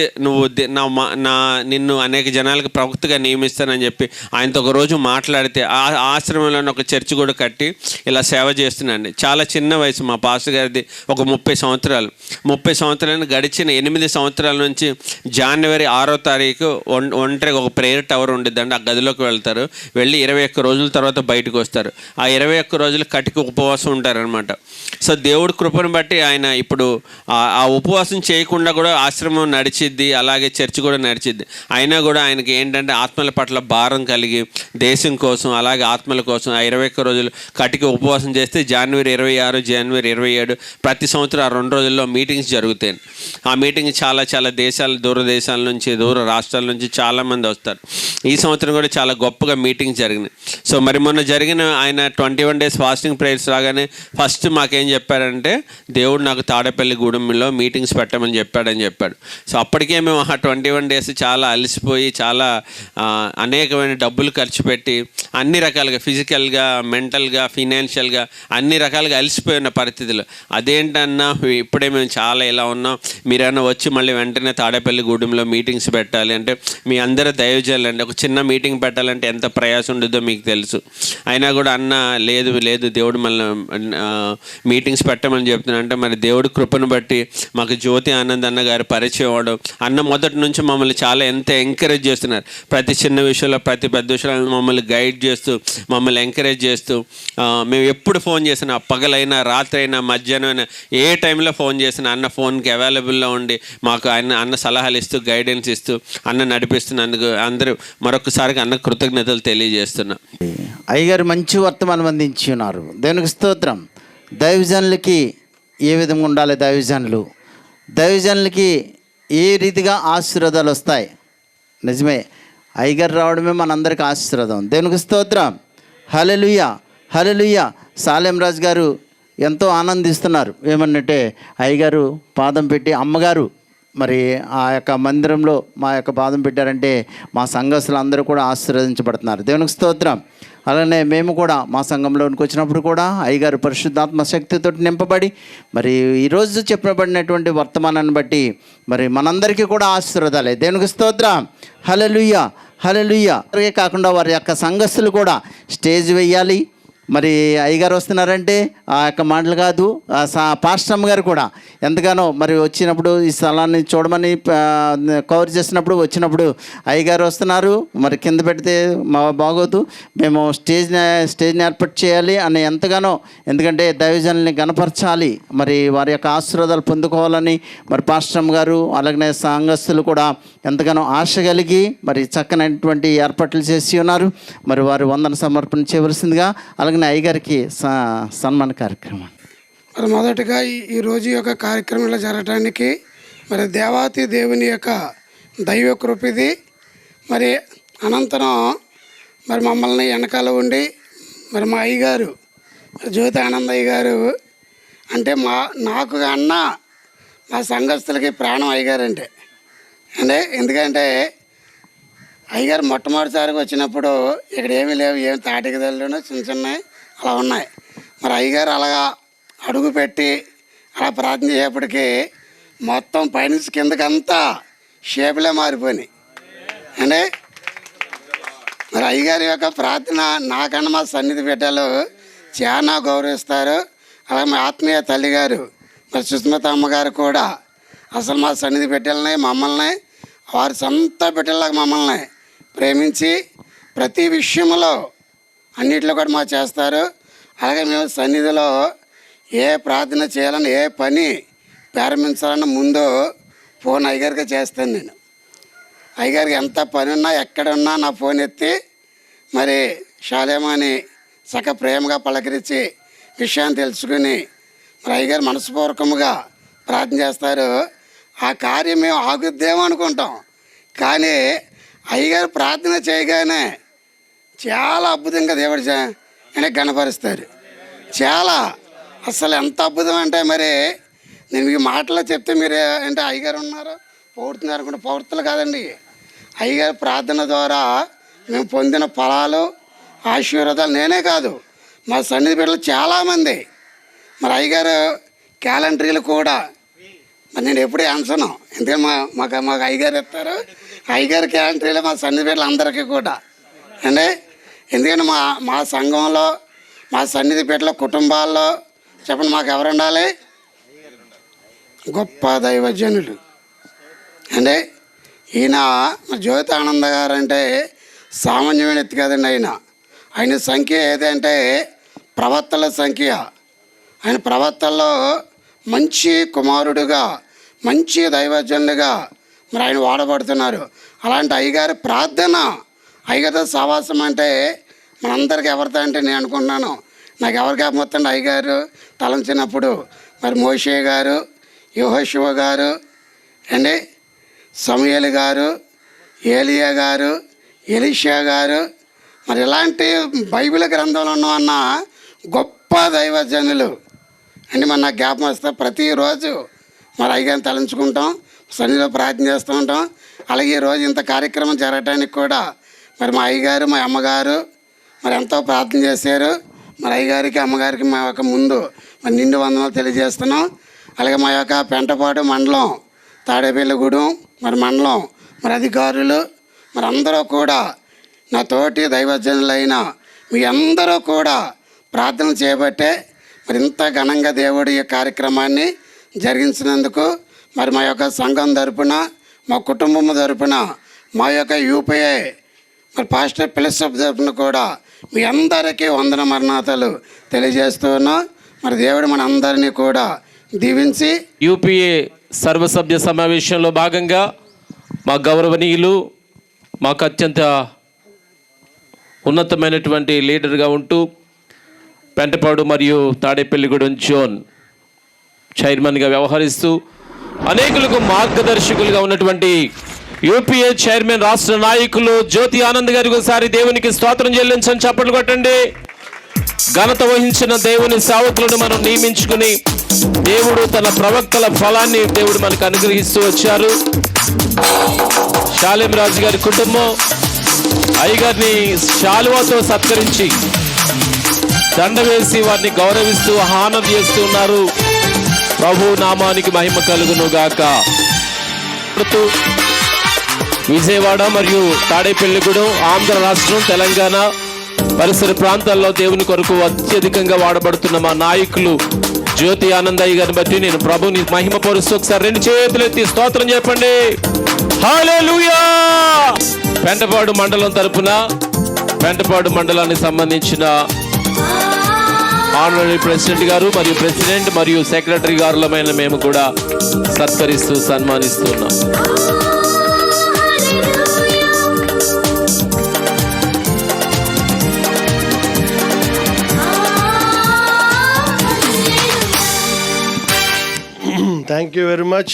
నిన్ను అనేక జనాలకు ప్రవక్తగా నియమిస్తానని చెప్పి ఆయనతో ఒక రోజు మాట్లాడితే ఆ ఆశ్రమంలోనే ఒక చర్చి కూడా కట్టి ఇలా సేవ చేస్తున్నాండి. చాలా చిన్న వయసు మా పాస్టర్ గారిది, ఒక 30 సంవత్సరాలు. 30 సంవత్సరాలను గడిచిన 8 సంవత్సరాల నుంచి జనవరి 6వ తారీఖు ఒంటరిగా ఒక ప్రేయర్ టవర్ ఉండిద్దండి, ఆ గదిలోకి వెళ్తారు, వెళ్ళి 21 రోజుల తర్వాత బయటకు వస్తారు. ఆ 21 రోజులు కటికి ఉపవాసం ఉంటారనమాట. సో దేవుడి కృపను బట్టి ఆయన ఇప్పుడు ఆ ఉపవాసం చేయకుండా కూడా ఆశ్రమం నడిచిద్ది, అలాగే చర్చి కూడా నడిచిద్ది. అయినా కూడా ఆయనకి ఏంటంటే ఆత్మల పట్ల భారం కలిగి దేశం కోసం అలాగే ఆత్మల కోసం ఆ 21 రోజులు కటికి ఉపవాసం చేస్తే జనవరి 26 జనవరి 27 ప్రతి సంవత్సరం ఆ 2 రోజుల్లో మీటింగ్స్ జరుగుతాయి. ఆ మీటింగ్ చాలా దూర దేశాల నుంచి దూర రాష్ట్రాల నుంచి చాలామంది వస్తారు. ఈ సంవత్సరం కూడా చాలా గొప్పగా మీటింగ్స్ జరిగినాయి. సో మరి మొన్న జరిగిన ఆయన 21 days ఫాస్టింగ్ ప్రేయర్స్ రాగానే ఫస్ట్ మాకేం చెప్పారంటే, దేవుడు నాకు తాడేపల్లి గూడెంలో మీటింగ్స్ పెట్టమని చెప్పాడు. సో అప్పటికే మేము ఆ 21 days చాలా అలసిపోయి చాలా అనేకమైన డబ్బులు ఖర్చు పెట్టి అన్ని రకాలుగా ఫిజికల్గా మెంటల్గా ఫినాన్షియల్గా అన్ని రకాలుగా అలసిపోయిన పరిస్థితులు, అదేంటన్నా ఇప్పుడే మేము చాలా ఇలా ఉన్నాం, మీరైనా వచ్చి మళ్ళీ వెంటనే తాడేపల్లి గూడెంలో మీటింగ్స్ పెట్టాలి అంటే, మీ అందరూ దయచేయాలండి, ఒక చిన్న మీటింగ్ పెట్టాలంటే ఎంత ప్రయాసం ఉండదో మీకు తెలుసు. అయినా కూడా అన్న లేదు దేవుడు మళ్ళీ మీటింగ్స్ పెట్టమని చెప్తున్నా అంటే, మరి దేవుడి కృపను బట్టి మాకు జ్యోతి ఆనంద్ అన్న గారు పరిచయం అవ్వడం, అన్న మొదటి నుంచి మమ్మల్ని చాలా ఎంత ఎంకరేజ్ చేస్తున్నారు, ప్రతి చిన్న విషయంలో ప్రతి పెద్ద విషయాలను మమ్మల్ని గైడ్ చేస్తూ మమ్మల్ని ఎంకరేజ్ చేస్తూ, మేము ఎప్పుడు ఫోన్ చేసినా పగలైనా రాత్రి అయినా మధ్యాహ్నం అయినా ఏ టైంలో ఫోన్ చేసినా అన్న ఫోన్కి అవైలబుల్లో ఉండి మాకు అన్న సలహాలు ఇస్తూ గైడెన్స్ ఇస్తూ అన్న నడిపిస్తున్నందుకు అందరూ మరొకసారిగా అన్న కృతజ్ఞతలు తెలియజేస్తున్నాం. అయ్యగారు మంచి వర్తమానం అందించి ఉన్నారు. దేవునికి స్తోత్రం. దైవజనులకి ఏ విధంగా ఉండాలి, దైవజనులకి ఏ రీతిగా ఆశీర్వాదాలు వస్తాయి. నిజమే, అయ్యగారు రావడమే మనందరికీ ఆశీర్వాదం. దేవునికి స్తోత్రం. హల్లెలూయా. సాలెం రాజు గారు ఎంతో ఆనందిస్తున్నారు. ఏమన్నట్టే అయ్యగారు పాదం పెట్టి, అమ్మగారు మరి ఆ యొక్క మందిరంలో మా యొక్క పాదం పెట్టారంటే మా సంఘస్థులు అందరూ కూడా ఆశీర్వదించబడుతున్నారు. దేవునికి స్తోత్రం. అలానే మేము కూడా మా సంఘంలోనికి వచ్చినప్పుడు కూడా అయ్యగారు పరిశుద్ధాత్మ శక్తితో నింపబడి మరి ఈరోజు చెప్పబడినటువంటి వర్తమానాన్ని బట్టి మరి మనందరికీ కూడా ఆశీర్వాదాలే. దేవునికి స్తోత్రం. హల్లెలూయా. అలాగే కాకుండా వారి యొక్క సంఘస్థులు కూడా స్టేజ్ వేయాలి. మరి అయ్యగారు వస్తున్నారంటే ఆ యొక్క మాటలు కాదు, పాస్టమ్ గారు కూడా ఎంతగానో మరి వచ్చినప్పుడు ఈ స్థలాన్ని చూడమని కవర్ చేసినప్పుడు వచ్చినప్పుడు అయ్యగారు వస్తున్నారు, మరి కింద పెడితే మా బాగోదు, మేము స్టేజ్ని ఏర్పాటు చేయాలి అని ఎంతగానో, ఎందుకంటే దైవజనుల్ని గణపరచాలి, మరి వారి యొక్క ఆశీర్వాదాలు పొందుకోవాలని మరి పాస్టమ్ గారు అలాగనే సంఘస్థులు కూడా ఎంతగానో ఆశ కలిగి మరి చక్కనైనటువంటి ఏర్పాట్లు చేసి ఉన్నారు. మరి వారు వందన సమర్పణ చేయవలసిందిగా అలాగే అయ్యగారికి సన్మాన కార్యక్రమం. మరి మొదటగా ఈరోజు యొక్క కార్యక్రమంలో జరగడానికి మరి దేవాతి దేవుని యొక్క దైవ కృపిది. మరి అనంతరం మరి మమ్మల్ని వెనకాల ఉండి మరి మా అయ్యగారు జ్యోతి ఆనందయ్య గారు అంటే నాకు అన్న మా సంఘస్థులకి ప్రాణం అయ్యగారు అంటే అంటే ఎందుకంటే అయ్యగారు మొట్టమొదటిసారిగా వచ్చినప్పుడు ఇక్కడ ఏమీ లేవు, ఏమి తాటికి తల్లును చిన్న చిన్నవి అలా ఉన్నాయి. మరి అయ్యగారు అలాగా అడుగు పెట్టి అలా ప్రార్థన చేసేప్పటికీ మొత్తం పైనుంచి కిందకంతా షేపులే మారిపోయినాయి. అంటే మరి అయ్యగారి యొక్క ప్రార్థన నాకన్నా మా సన్నిధి బిడ్డలు చాలా గౌరవిస్తారు. అలాగే మా ఆత్మీయ తల్లిగారు మరి సుస్మిత అమ్మగారు కూడా అసలు మా సన్నిధి బిడ్డలని మమ్మల్ని వారి సొంత బిడ్డలాగా మమ్మల్ని ప్రేమించి ప్రతి విషయంలో అన్నిట్లో కూడా మా చేస్తారు. అలాగే మేము సన్నిధిలో ఏ ప్రార్థన చేయాలని ఏ పని ప్రారంభించాలన్న ముందు ఫోన్ అయ్యగారికి చేస్తాను. నేను అయ్యగారికి ఎంత పని ఉన్నా ఎక్కడున్నా నా ఫోన్ ఎత్తి మరి శాలేమని చక్క ప్రేమగా పలకరించి విషయాన్ని తెలుసుకుని మరి అయ్యగారు మనస్పూర్వకముగా ప్రార్థన చేస్తారు. ఆ కార్యం మేము ఆగుద్దేమో అనుకుంటాం, కానీ అయ్యగారు ప్రార్థన చేయగానే చాలా అద్భుతంగా దేవుడు అని గణపరుస్తారు. చాలా అసలు ఎంత అద్భుతం అంటే మరి నేను మీకు మాటలో చెప్తే మీరు అంటే అయ్యగారు ఉన్నారు పౌడుతున్నారు అనుకుంటే పౌర్తులు కాదండి. అయ్యగారు ప్రార్థన ద్వారా మేము పొందిన ఫలాలు ఆశీర్వాదాలు నేనే కాదు మా సన్నిధి బిడ్డలు చాలామంది. మరి అయ్యగారు క్యాలెండరీలు కూడా మరి నేను ఎప్పుడూ ఆన్సను, ఎందుకంటే మాకు అయ్యగారు ఇస్తారు. అయ్యగారు క్యాలెండరీలు మా సన్నిధి బిడ్డలు అందరికీ కూడా అంటే ఎందుకంటే మా సంఘంలో మా సన్నిధి బిడ్డల కుటుంబాల్లో చెప్పండి మాకు ఎవరు ఉండాలి? గొప్ప దైవజనులు. అంటే ఈయన జ్యోతి ఆనంద గారు అంటే సామాన్యమైన ఎత్తు కదండి. ఆయన సంఖ్య ఏదంటే ప్రవక్తల సంఖ్య. ఆయన ప్రవక్తల్లో మంచి కుమారుడుగా మంచి దైవజనులుగా మరి ఆయన వాడబడుతున్నారు. అలాంటి అయ్యగారి ప్రార్థన అయ్యగారితో సహవాసం అంటే మనందరికీ ఎవరితో అంటే నేను అనుకుంటున్నాను నాకు ఎవరికి మొత్తం అయ్యగారు తలంచినప్పుడు మరి మోషే గారు, యెహోషువ గారు అండి, సమూయేలు గారు, ఏలియా గారు, ఎలీషా గారు, మరి ఇలాంటి బైబిల్ గ్రంథంలో ఉన్న గొప్ప దైవజనులు అంటే మరి నాకు జ్ఞాపకం వస్తే ప్రతిరోజు మరి అయ్యగారిని తలంచుకుంటాం, సన్నిధిలో ప్రార్థన చేస్తూ ఉంటాం. అలాగే ఈరోజు ఇంత కార్యక్రమం జరగడానికి కూడా మరి మా అయ్యగారు మా అమ్మగారు మరి ఎంతో ప్రార్థన చేశారు. మరి అయ్యగారికి అమ్మగారికి మా యొక్క ముందు మరి నిండు వందనాలు తెలియజేస్తున్నాం. అలాగే మా యొక్క పెంటపాడు మండలం తాడేపల్లిగూడెం మరి మండలం మరి అధికారులు మరి అందరూ కూడా నా తోటి దైవజనులైన మీ అందరూ కూడా ప్రార్థన చేయబట్టే మరి ఇంత ఘనంగా దేవుడి ఈ కార్యక్రమాన్ని జరిగించినందుకు మరి మా యొక్క సంఘం తరపున మా కుటుంబం తరపున మా యొక్క యూపీఏ మరి పాస్టర్ పిలసప్ తరపున కూడా మీ అందరికీ వందన మరణాతలు తెలియజేస్తూ ఉన్నాం. మరి దేవుడు మన అందరినీ కూడా దీవించి యూపీఏ సర్వసభ్య సమావేశంలో భాగంగా మా గౌరవనీయులు మాకు అత్యంత ఉన్నతమైనటువంటి లీడర్గా ఉంటూ పెంటపాడు మరియు తాడేపల్లిగూడెం జోన్ చైర్మన్గా వ్యవహరిస్తూ అనేకులకు మార్గదర్శకులుగా ఉన్నటువంటి యూపీఏ చైర్మన్ రాష్ట్ర నాయకులు జ్యోతి ఆనంద్ గారికి ఒకసారి దేవునికి స్తోత్రం చెల్లించని చప్పట్లు కొట్టండి. ఘనత వహించిన దేవుని సేవకులను మనం నియమించుకుని దేవుడు తన ప్రవక్తల ఫలాన్ని దేవుడు మనకు అనుగ్రహిస్తూ వచ్చారు. శాలేం రాజు గారి కుటుంబం అయ్యగారిని శాలువాతో సత్కరించి దండ వేసి వారిని గౌరవిస్తూ ఆహానం చేస్తూ ఉన్నారు. ప్రభు నామానికి మహిమ కలుగును గాక. విజయవాడ మరియు తాడేపల్లిగూడెం ఆంధ్ర రాష్ట్రం తెలంగాణ పరిసర ప్రాంతాల్లో దేవుని కొరకు అత్యధికంగా వాడబడుతున్న మా నాయకులు జ్యోతి ఆనందయ్య గారిని బట్టి నేను ప్రభుని మహిమ పరుస్తూ ఒకసారి రెండు చేతులు ఎత్తి స్తోత్రం చెప్పండి. హల్లెలూయా. పెంటపాడు మండలం తరపున పెంటపాడు మండలానికి సంబంధించిన ఆనరరీ ప్రెసిడెంట్ గారు మరియు ప్రెసిడెంట్ మరియు సెక్రటరీ గారులమైన మేము కూడా సత్కరిస్తూ సన్మానిస్తున్నాం. Thank you very much.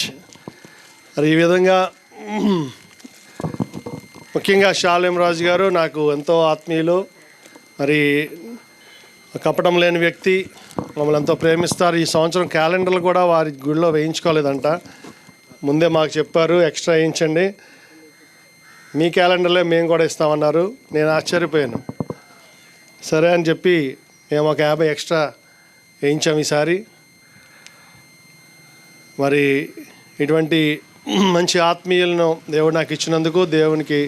మరి ఈ విధంగా ముఖ్యంగా శాలేం రాజు గారు నాకు ఎంతో ఆత్మీయులు, మరి కపటం లేని వ్యక్తి, మమ్మల్ని ఎంతో ప్రేమిస్తారు. ఈ సంవత్సరం క్యాలెండర్లు కూడా వారి గుడిలో వేయించుకోలేదంట. ముందే మాకు చెప్పారు ఎక్స్ట్రా వేయించండి, మీ క్యాలెండర్లో మేము కూడా ఇస్తామన్నారు. నేను ఆశ్చర్యపోయాను. సరే అని చెప్పి మేము ఒక 50 ఎక్స్ట్రా వేయించాం ఈసారి. మరి ఇటువంటి మంచి ఆత్మీయులను దేవుడు నాకు ఇచ్చినందుకు దేవునికి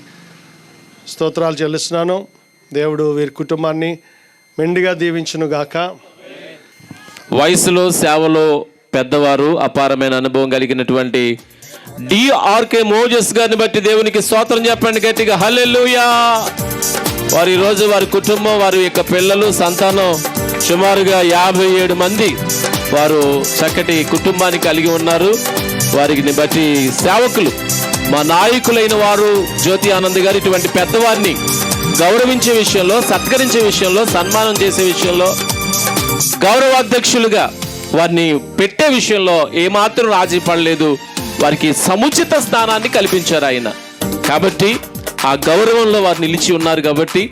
స్తోత్రాలు చెల్లిస్తున్నాను. దేవుడు వీరి కుటుంబాన్ని మెండుగా దీవించును గాక. వయసులో సేవలో పెద్దవారు, అపారమైన అనుభవం కలిగినటువంటి డిఆర్కే మోజెస్ గారిని బట్టి దేవునికి స్తోత్రం చెప్పండి గట్టిగా, హల్లెలూయా. వారు ఈరోజు వారి కుటుంబం, వారి యొక్క పిల్లలు, సంతానం సుమారుగా 57 మంది వారు చక్కటి కుటుంబాన్ని కలిగి ఉన్నారు. వారిని బట్టి సేవకులు, మా నాయకులైన వారు జ్యోతి ఆనంద్ గారు ఇటువంటి పెద్దవారిని గౌరవించే విషయంలో, సత్కరించే విషయంలో, సన్మానం చేసే విషయంలో, గౌరవాధ్యక్షులుగా వారిని పెట్టే విషయంలో ఏమాత్రం రాజీ పడలేదు. వారికి సముచిత స్థానాన్ని కల్పించారు ఆయన. కాబట్టి ఆ గౌరవంలో వారు నిలిచి ఉన్నారు. కాబట్టి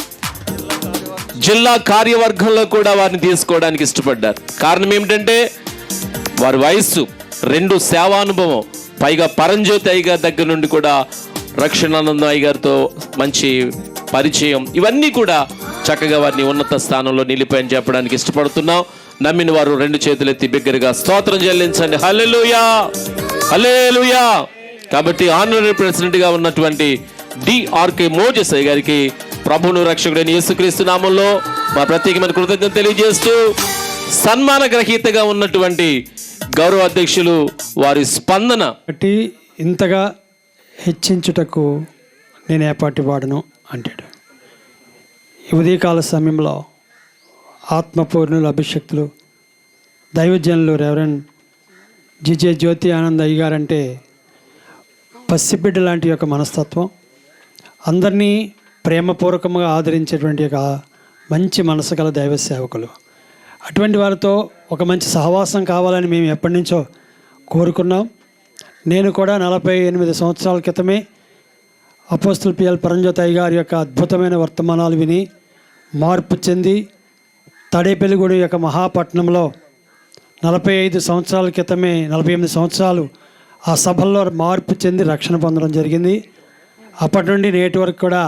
జిల్లా కార్యవర్గంలో కూడా వారిని తీసుకోవడానికి ఇష్టపడ్డారు. కారణం ఏమిటంటే వారి వయస్సు, 2 సేవానుభవం, పైగా పరంజ్యోతి అయ్యగారి దగ్గర నుండి కూడా రక్షణానంద అయ్యగారితో మంచి పరిచయం, ఇవన్నీ కూడా చక్కగా వారిని ఉన్నత స్థానంలో నిలిపాయని చెప్పడానికి ఇష్టపడుతున్నాం. నమ్మిన వారు 2 చేతులెత్తి బిగ్గరగా స్తోత్రం చెల్లించండి, హల్లెలూయా, హల్లెలూయా. కాబట్టి ఆనరరీ ప్రెసిడెంట్గా ఉన్నటువంటి డిఆర్కే మోజెస్ అయ్య గారికి ప్రభువును రక్షకుడైన యేసుక్రీస్తు నామంలో మా ప్రత్యేకమైన కృతజ్ఞత తెలియజేస్తూ, సన్మాన గ్రహీతగా ఉన్నటువంటి గౌరవ అధ్యక్షులు వారి స్పందన బట్టి ఇంతగా హెచ్చించుటకు నేను ఏపాటి వాడను అంటాడు. ఈ ఉదయకాల సమయంలో ఆత్మపూర్ణులు, అభిషక్తులు, దైవజనులు రెవరెండ్ జిజే జ్యోతి ఆనంద్ అయ్య గారంటే పసిబిడ్డ లాంటి యొక్క మనస్తత్వం, అందరినీ ప్రేమపూర్వకంగా ఆదరించేటువంటి ఒక మంచి మనసు గల దైవ సేవకులు. అటువంటి వారితో ఒక మంచి సహవాసం కావాలని మేము ఎప్పటి నుంచో కోరుకున్నాం. నేను కూడా 48 సంవత్సరాల క్రితమే అపోస్తుల్ పిఎల్ పరంజ్యోతి అయ్య గారి యొక్క అద్భుతమైన వర్తమానాలు విని మార్పు చెంది తాడేపల్లిగూడెం యొక్క మహాపట్నంలో 45 సంవత్సరాల క్రితమే 48 సంవత్సరాలు ఆ సభల్లో మార్పు చెంది రక్షణ పొందడం జరిగింది. అప్పటి నుండి నేటి వరకు కూడా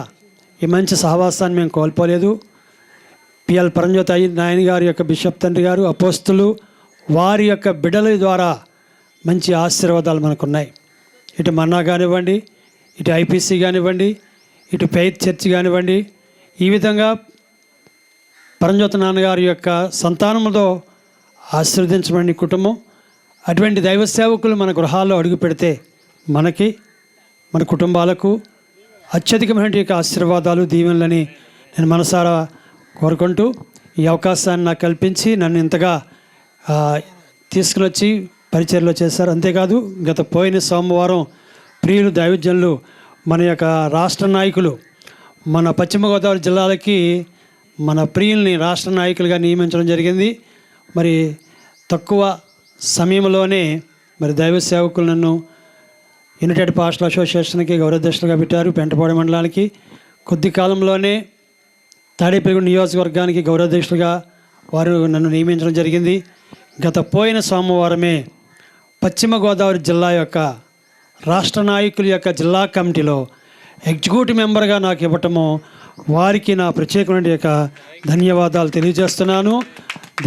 ఈ మంచి సహవాసాన్ని మేము కోల్పోలేదు. పిఎల్ పరంజ్యోతి నాయన గారి యొక్క బిషప్ తండ్రి గారు, అపోస్తులు, వారి యొక్క బిడ్డల ద్వారా మంచి ఆశీర్వాదాలు మనకున్నాయి. ఇటు మన్నా కానివ్వండి, ఇటు ఐపీసీ కానివ్వండి, ఇటు ఫెయిత్ చర్చ్ కానివ్వండి, ఈ విధంగా పరంజ్యోతి నాన్నగారి యొక్క సంతానంలో ఆశీర్వదించబడిన కుటుంబం. అటువంటి దైవ సేవకులు మన గృహాల్లో అడుగు పెడితే మనకి, మన కుటుంబాలకు అత్యధికమైన యొక్క ఆశీర్వాదాలు, దీవెనలని నేను మనసారా కోరుకుంటూ ఈ అవకాశాన్ని నాకు కల్పించి నన్ను ఇంతగా తీసుకుని వచ్చి పరిచర్లో చేశారు. అంతేకాదు గత పోయిన సోమవారం ప్రియులు దైవజనులు, మన యొక్క రాష్ట్ర నాయకులు, మన పశ్చిమ గోదావరి జిల్లాలకి మన ప్రియుల్ని రాష్ట్ర నాయకులుగా నియమించడం జరిగింది. మరి తక్కువ సమయంలోనే మరి దైవ సేవకులు నన్ను యునైటెడ్ పాస్టల్ అసోసియేషన్కి గౌరవాధ్యక్షులుగా పెట్టారు. పెంటపాడు మండలానికి కొద్ది కాలంలోనే తాడేపల్లిగూడెం నియోజకవర్గానికి గౌరవాధ్యక్షులుగా వారు నన్ను నియమించడం జరిగింది. గత పోయిన సోమవారమే పశ్చిమ గోదావరి జిల్లా యొక్క రాష్ట్ర నాయకుల యొక్క జిల్లా కమిటీలో ఎగ్జిక్యూటివ్ మెంబర్గా నాకు ఇవ్వటము వారికి నా ప్రత్యేకమైన యొక్క ధన్యవాదాలు తెలియజేస్తున్నాను.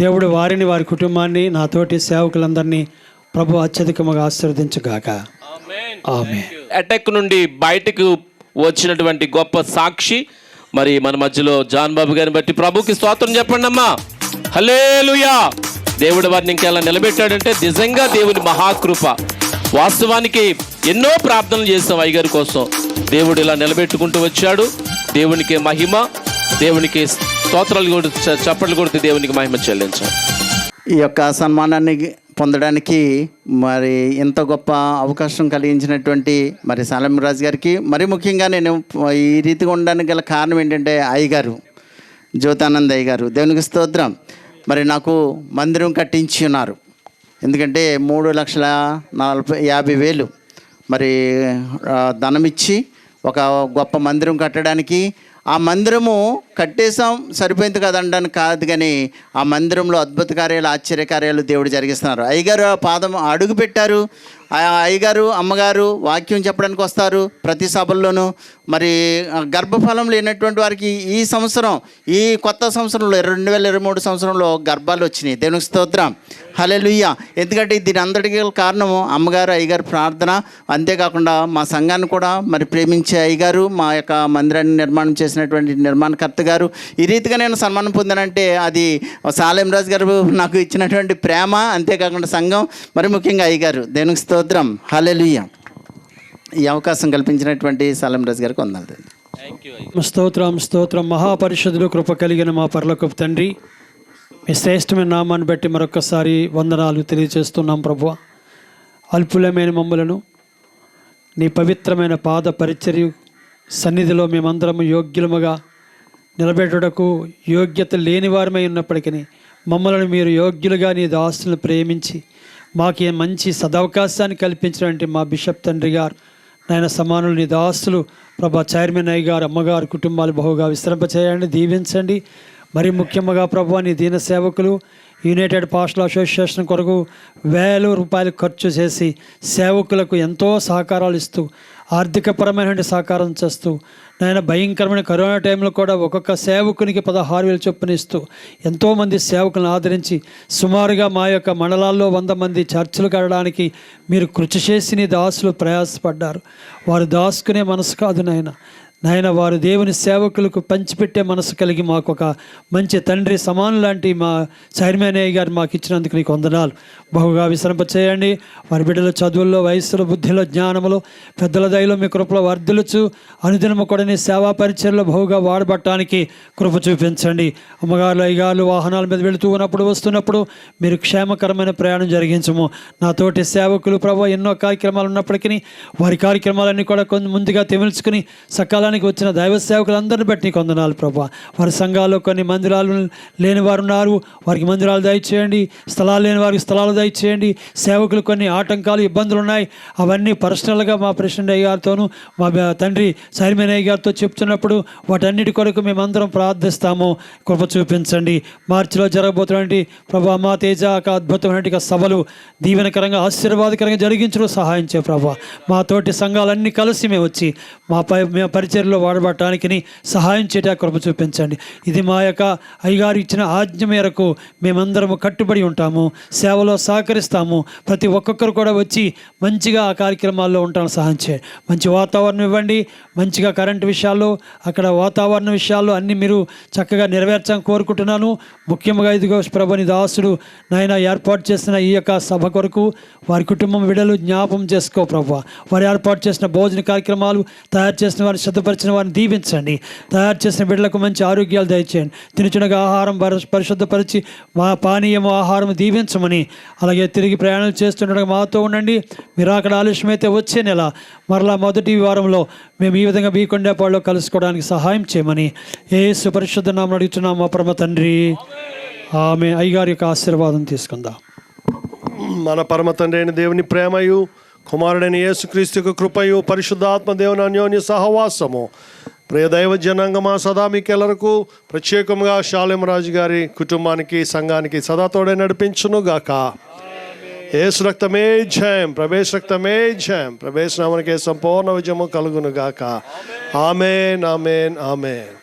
దేవుడు వారిని, వారి కుటుంబాన్ని, నాతోటి సేవకులందరినీ ప్రభు అత్యధికంగా ఆశీర్వదించుగాక. ఆమేన్. అటాక్ నుండి బయటకు వచ్చినటువంటి గొప్ప సాక్షి మరి మన మధ్యలో జాన్ బాబు గారిని బట్టి ప్రభుకి స్తోత్రం చెప్పండి అమ్మా, హల్లెలూయా. దేవుడు వారిని ఇంకెలా నిలబెట్టాడంటే నిజంగా దేవుని మహాకృప. వాస్తవానికి ఎన్నో ప్రార్థనలు చేస్తాం అయ్యగారి కోసం, దేవుడు ఇలా నిలబెట్టుకుంటూ వచ్చాడు. దేవునికి మహిమ, దేవునికి స్తోత్రాలు కూడా, చప్పట్లు కొడితే దేవునికి మహిమ చెల్లించాలి. ఈ యొక్క సన్మానాన్ని పొందడానికి మరి ఎంత గొప్ప అవకాశం కలిగించినటువంటి మరి సాలెం రాజు గారికి, మరి ముఖ్యంగా నేను ఈ రీతిగా ఉండడానికి గల కారణం ఏంటంటే అయ్యగారు, జ్యోతానంద్ అయ్య గారు, దేవునికి స్తోత్రం. మరి నాకు మందిరం కట్టించి ఉన్నారు. ఎందుకంటే 3,50,000 మరి ధనమిచ్చి ఒక గొప్ప మందిరం కట్టడానికి, ఆ మందిరము కట్టేసాం సరిపోయింది కదనడానికి కాదు, కానీ ఆ మందిరంలో అద్భుత కార్యాలు, ఆశ్చర్య కార్యాలు దేవుడు జరిగిస్తున్నారు. అయ్యగారు పాదం అడుగు పెట్టారు. అయ్యగారు అమ్మగారు వాక్యం చెప్పడానికి వస్తారు ప్రతి సభల్లోనూ. మరి గర్భఫలం లేనటువంటి వారికి ఈ సంవత్సరం, ఈ కొత్త సంవత్సరంలో 2023 సంవత్సరంలో గర్భాలు వచ్చినాయి. దేవునికి స్తోత్రం, హల్లెలూయా. ఎందుకంటే దీని అందరికీ కారణము అమ్మగారు అయ్యగారు ప్రార్థన. అంతేకాకుండా మా సంఘాన్ని కూడా మరి ప్రేమించే అయ్యగారు, మా యొక్క మందిరాన్ని నిర్మాణం చేసినటువంటి నిర్మాణకర్త గారు. ఈ రీతిగా నేను సన్మానం పొందానంటే అది సాలెం రాజు గారు నాకు ఇచ్చినటువంటి ప్రేమ, అంతేకాకుండా సంఘం, మరి ముఖ్యంగా అయ్యగారు. దేవునికి స్తోత్రం, హల్లెలూయా. ఈ అవకాశం కల్పించినటువంటి సాలెం రాజు గారికి వందనాలు. స్తోత్రం స్తోత్రం. మహాపరిషుద్ధుడు కృప కలిగిన మా పరలోకపు తండ్రి, మీ శ్రేష్టమైన నామాన్ని బట్టి మరొకసారి వందనాలు తెలియజేస్తున్నాం ప్రభువా. అల్పులమైన మమ్ములను నీ పవిత్రమైన పాద పరిచర్య సన్నిధిలో మేమందరము యోగ్యులముగా నిలబెట్టుటకు యోగ్యత లేని వారమై ఉన్నప్పటికీ మమ్మల్ని మీరు యోగ్యులుగా నీ దాసులను ప్రేమించి మాకు మంచి సదవకాశాన్ని కల్పించినటువంటి మా బిషప్ తండ్రి గారు, నాయన సమానులు నీ దాసులు ప్రభా చైర్మన్ అయ్య గారు, అమ్మగారు కుటుంబాలు బహుగా విస్తరింపచేయండి, దీవించండి. మరి ముఖ్యంగా ప్రభు నీ దీన సేవకులు యునైటెడ్ పాస్టల్ అసోసియేషన్ కొరకు వేల రూపాయలు ఖర్చు చేసి సేవకులకు ఎంతో సహకారాలు ఇస్తూ ఆర్థికపరమైన సహకారం చేస్తూ నాయన భయంకరమైన కరోనా టైంలో కూడా ఒక్కొక్క సేవకునికి 16,000 చొప్పున ఇస్తూ ఎంతోమంది సేవకులను ఆదరించి సుమారుగా మా యొక్క మండలాల్లో 100 మంది చర్చలు కట్టడానికి మీరు కృషి చేసి నీ దాసులు ప్రయాసపడ్డారు. వారు దాసుకునే మనసు కాదు నాయన వారు దేవుని సేవకులకు పంచిపెట్టే మనసు కలిగి మాకు ఒక మంచి తండ్రి సమానం లాంటి మా చైర్మన్ అయ్య గారు మాకు ఇచ్చినందుకు నీకు వందనాలు. బహుగా విశ్రమింపచేయండి. వారి బిడ్డల చదువుల్లో, వయస్సులో, బుద్ధిలో, జ్ఞానములో, పెద్దల దయలో మీ కృపలో వర్ధిల్లుచు అనుదినము కూడా నీ సేవా పరిచర్యలో బహుగా వాడబట్టడానికి కృప చూపించండి. అమ్మగారు అయ్యగారు వాహనాల మీద వెళుతూ ఉన్నప్పుడు వస్తున్నప్పుడు మీరు క్షేమకరమైన ప్రయాణం జరిగించము. నాతోటి సేవకులు ప్రభు ఎన్నో కార్యక్రమాలు ఉన్నప్పటికీ వారి కార్యక్రమాలన్నీ కూడా కొంచెం ముందుగా తెమిల్చుకుని సకాలానికి వచ్చిన దైవ సేవకులందరిని బట్టి నీకు వందనాలు ప్రభు. వారి సంఘాల్లో కొన్ని మందిరాలు లేని వారు ఉన్నారు, వారికి మందిరాలు దయచేయండి. స్థలాలు లేని వారికి స్థలాలు దయచేయండి. సేవకులు కొన్ని ఆటంకాలు, ఇబ్బందులు ఉన్నాయి, అవన్నీ పర్సనల్గా మా ప్రెసిడెంట్ అయ్య గారితోనూ మా తండ్రి చైర్మన్ అయ్య గారితో చెప్తున్నప్పుడు వాటన్నిటి కొరకు మేమందరం ప్రార్థిస్తాము. కృప చూపించండి. మార్చిలో జరగబోతున్నటువంటి ప్రభా మా తేజ అద్భుతమైన సభలు దీవెనకరంగా ఆశీర్వాదకరంగా జరిగించడం సహాయం చేయ ప్రభా. మా తోటి సంఘాలన్నీ కలిసి మేము వచ్చి మా పరిచర్లో వాడబట్టడానికి సహాయం చేయటా కృప చూపించండి. ఇది మా యొక్క అయ్యగారు ఇచ్చిన ఆజ్ఞ మేరకు మేమందరము కట్టుబడి ఉంటాము, సేవలో సహకరిస్తాము. ప్రతి ఒక్కొక్కరు కూడా వచ్చి మంచిగా ఆ కార్యక్రమాల్లో ఉంటాను సహాయం చేయండి. మంచి వాతావరణం ఇవ్వండి. మంచిగా కరెంటు విషయాల్లో, అక్కడ వాతావరణ విషయాల్లో అన్నీ మీరు చక్కగా నెరవేర్చాలని కోరుకుంటున్నాను. ముఖ్యంగా ఇదిగో ప్రభుని దాసుడు నాయన ఏర్పాటు చేసిన ఈ యొక్క సభ కొరకు వారి కుటుంబం విడలు జ్ఞాపం చేసుకో ప్రభు. వారు ఏర్పాటు చేసిన భోజన కార్యక్రమాలు, తయారు చేసిన వారిని సిద్ధపరిచిన వారిని దీవించండి. తయారు చేసిన బిడ్డలకు మంచి ఆరోగ్యాలు దయచేయండి. తినుచునగా ఆహారం పరిశుద్ధపరిచి మా పానీయం ఆహారం దీవించమని, అలాగే తిరిగి ప్రయాణాలు చేస్తుండగా మాతో ఉండండి. మీరు అక్కడ ఆలస్యమైతే వచ్చే నెల మరలా మొదటి వారంలో మేము ఈ విధంగా బీకొండేపాడులో కలుసుకోవడానికి సహాయం చేయమని యేసు పరిశుద్ధ నామమున అడుగుతున్నాం మా పరమ తండ్రి, ఆమె. అయ్యగారి యొక్క ఆశీర్వాదం తీసుకుందాం. మన పరమ తండ్రి అయిన దేవుని ప్రేమయు, కుమారుడైన యేసుక్రీస్తు యొక్క కృపయు, పరిశుద్ధాత్మ దేవుని అన్యోన్య సహవాసము ప్రియ దైవ జనాంగమా సదా మీకెల్లరకు, ప్రత్యేకంగా షాలెం రాజు గారి కుటుంబానికి, సంఘానికి సదా తోడే నడిపించును గాక. యేసు రక్తమే జయం, ప్రవేశ రక్తమే జయం, ప్రవేశ నామనికే సంపూర్ణ విజయము కలుగును గాక. ఆమేన్, ఆమేన్, ఆమేన్.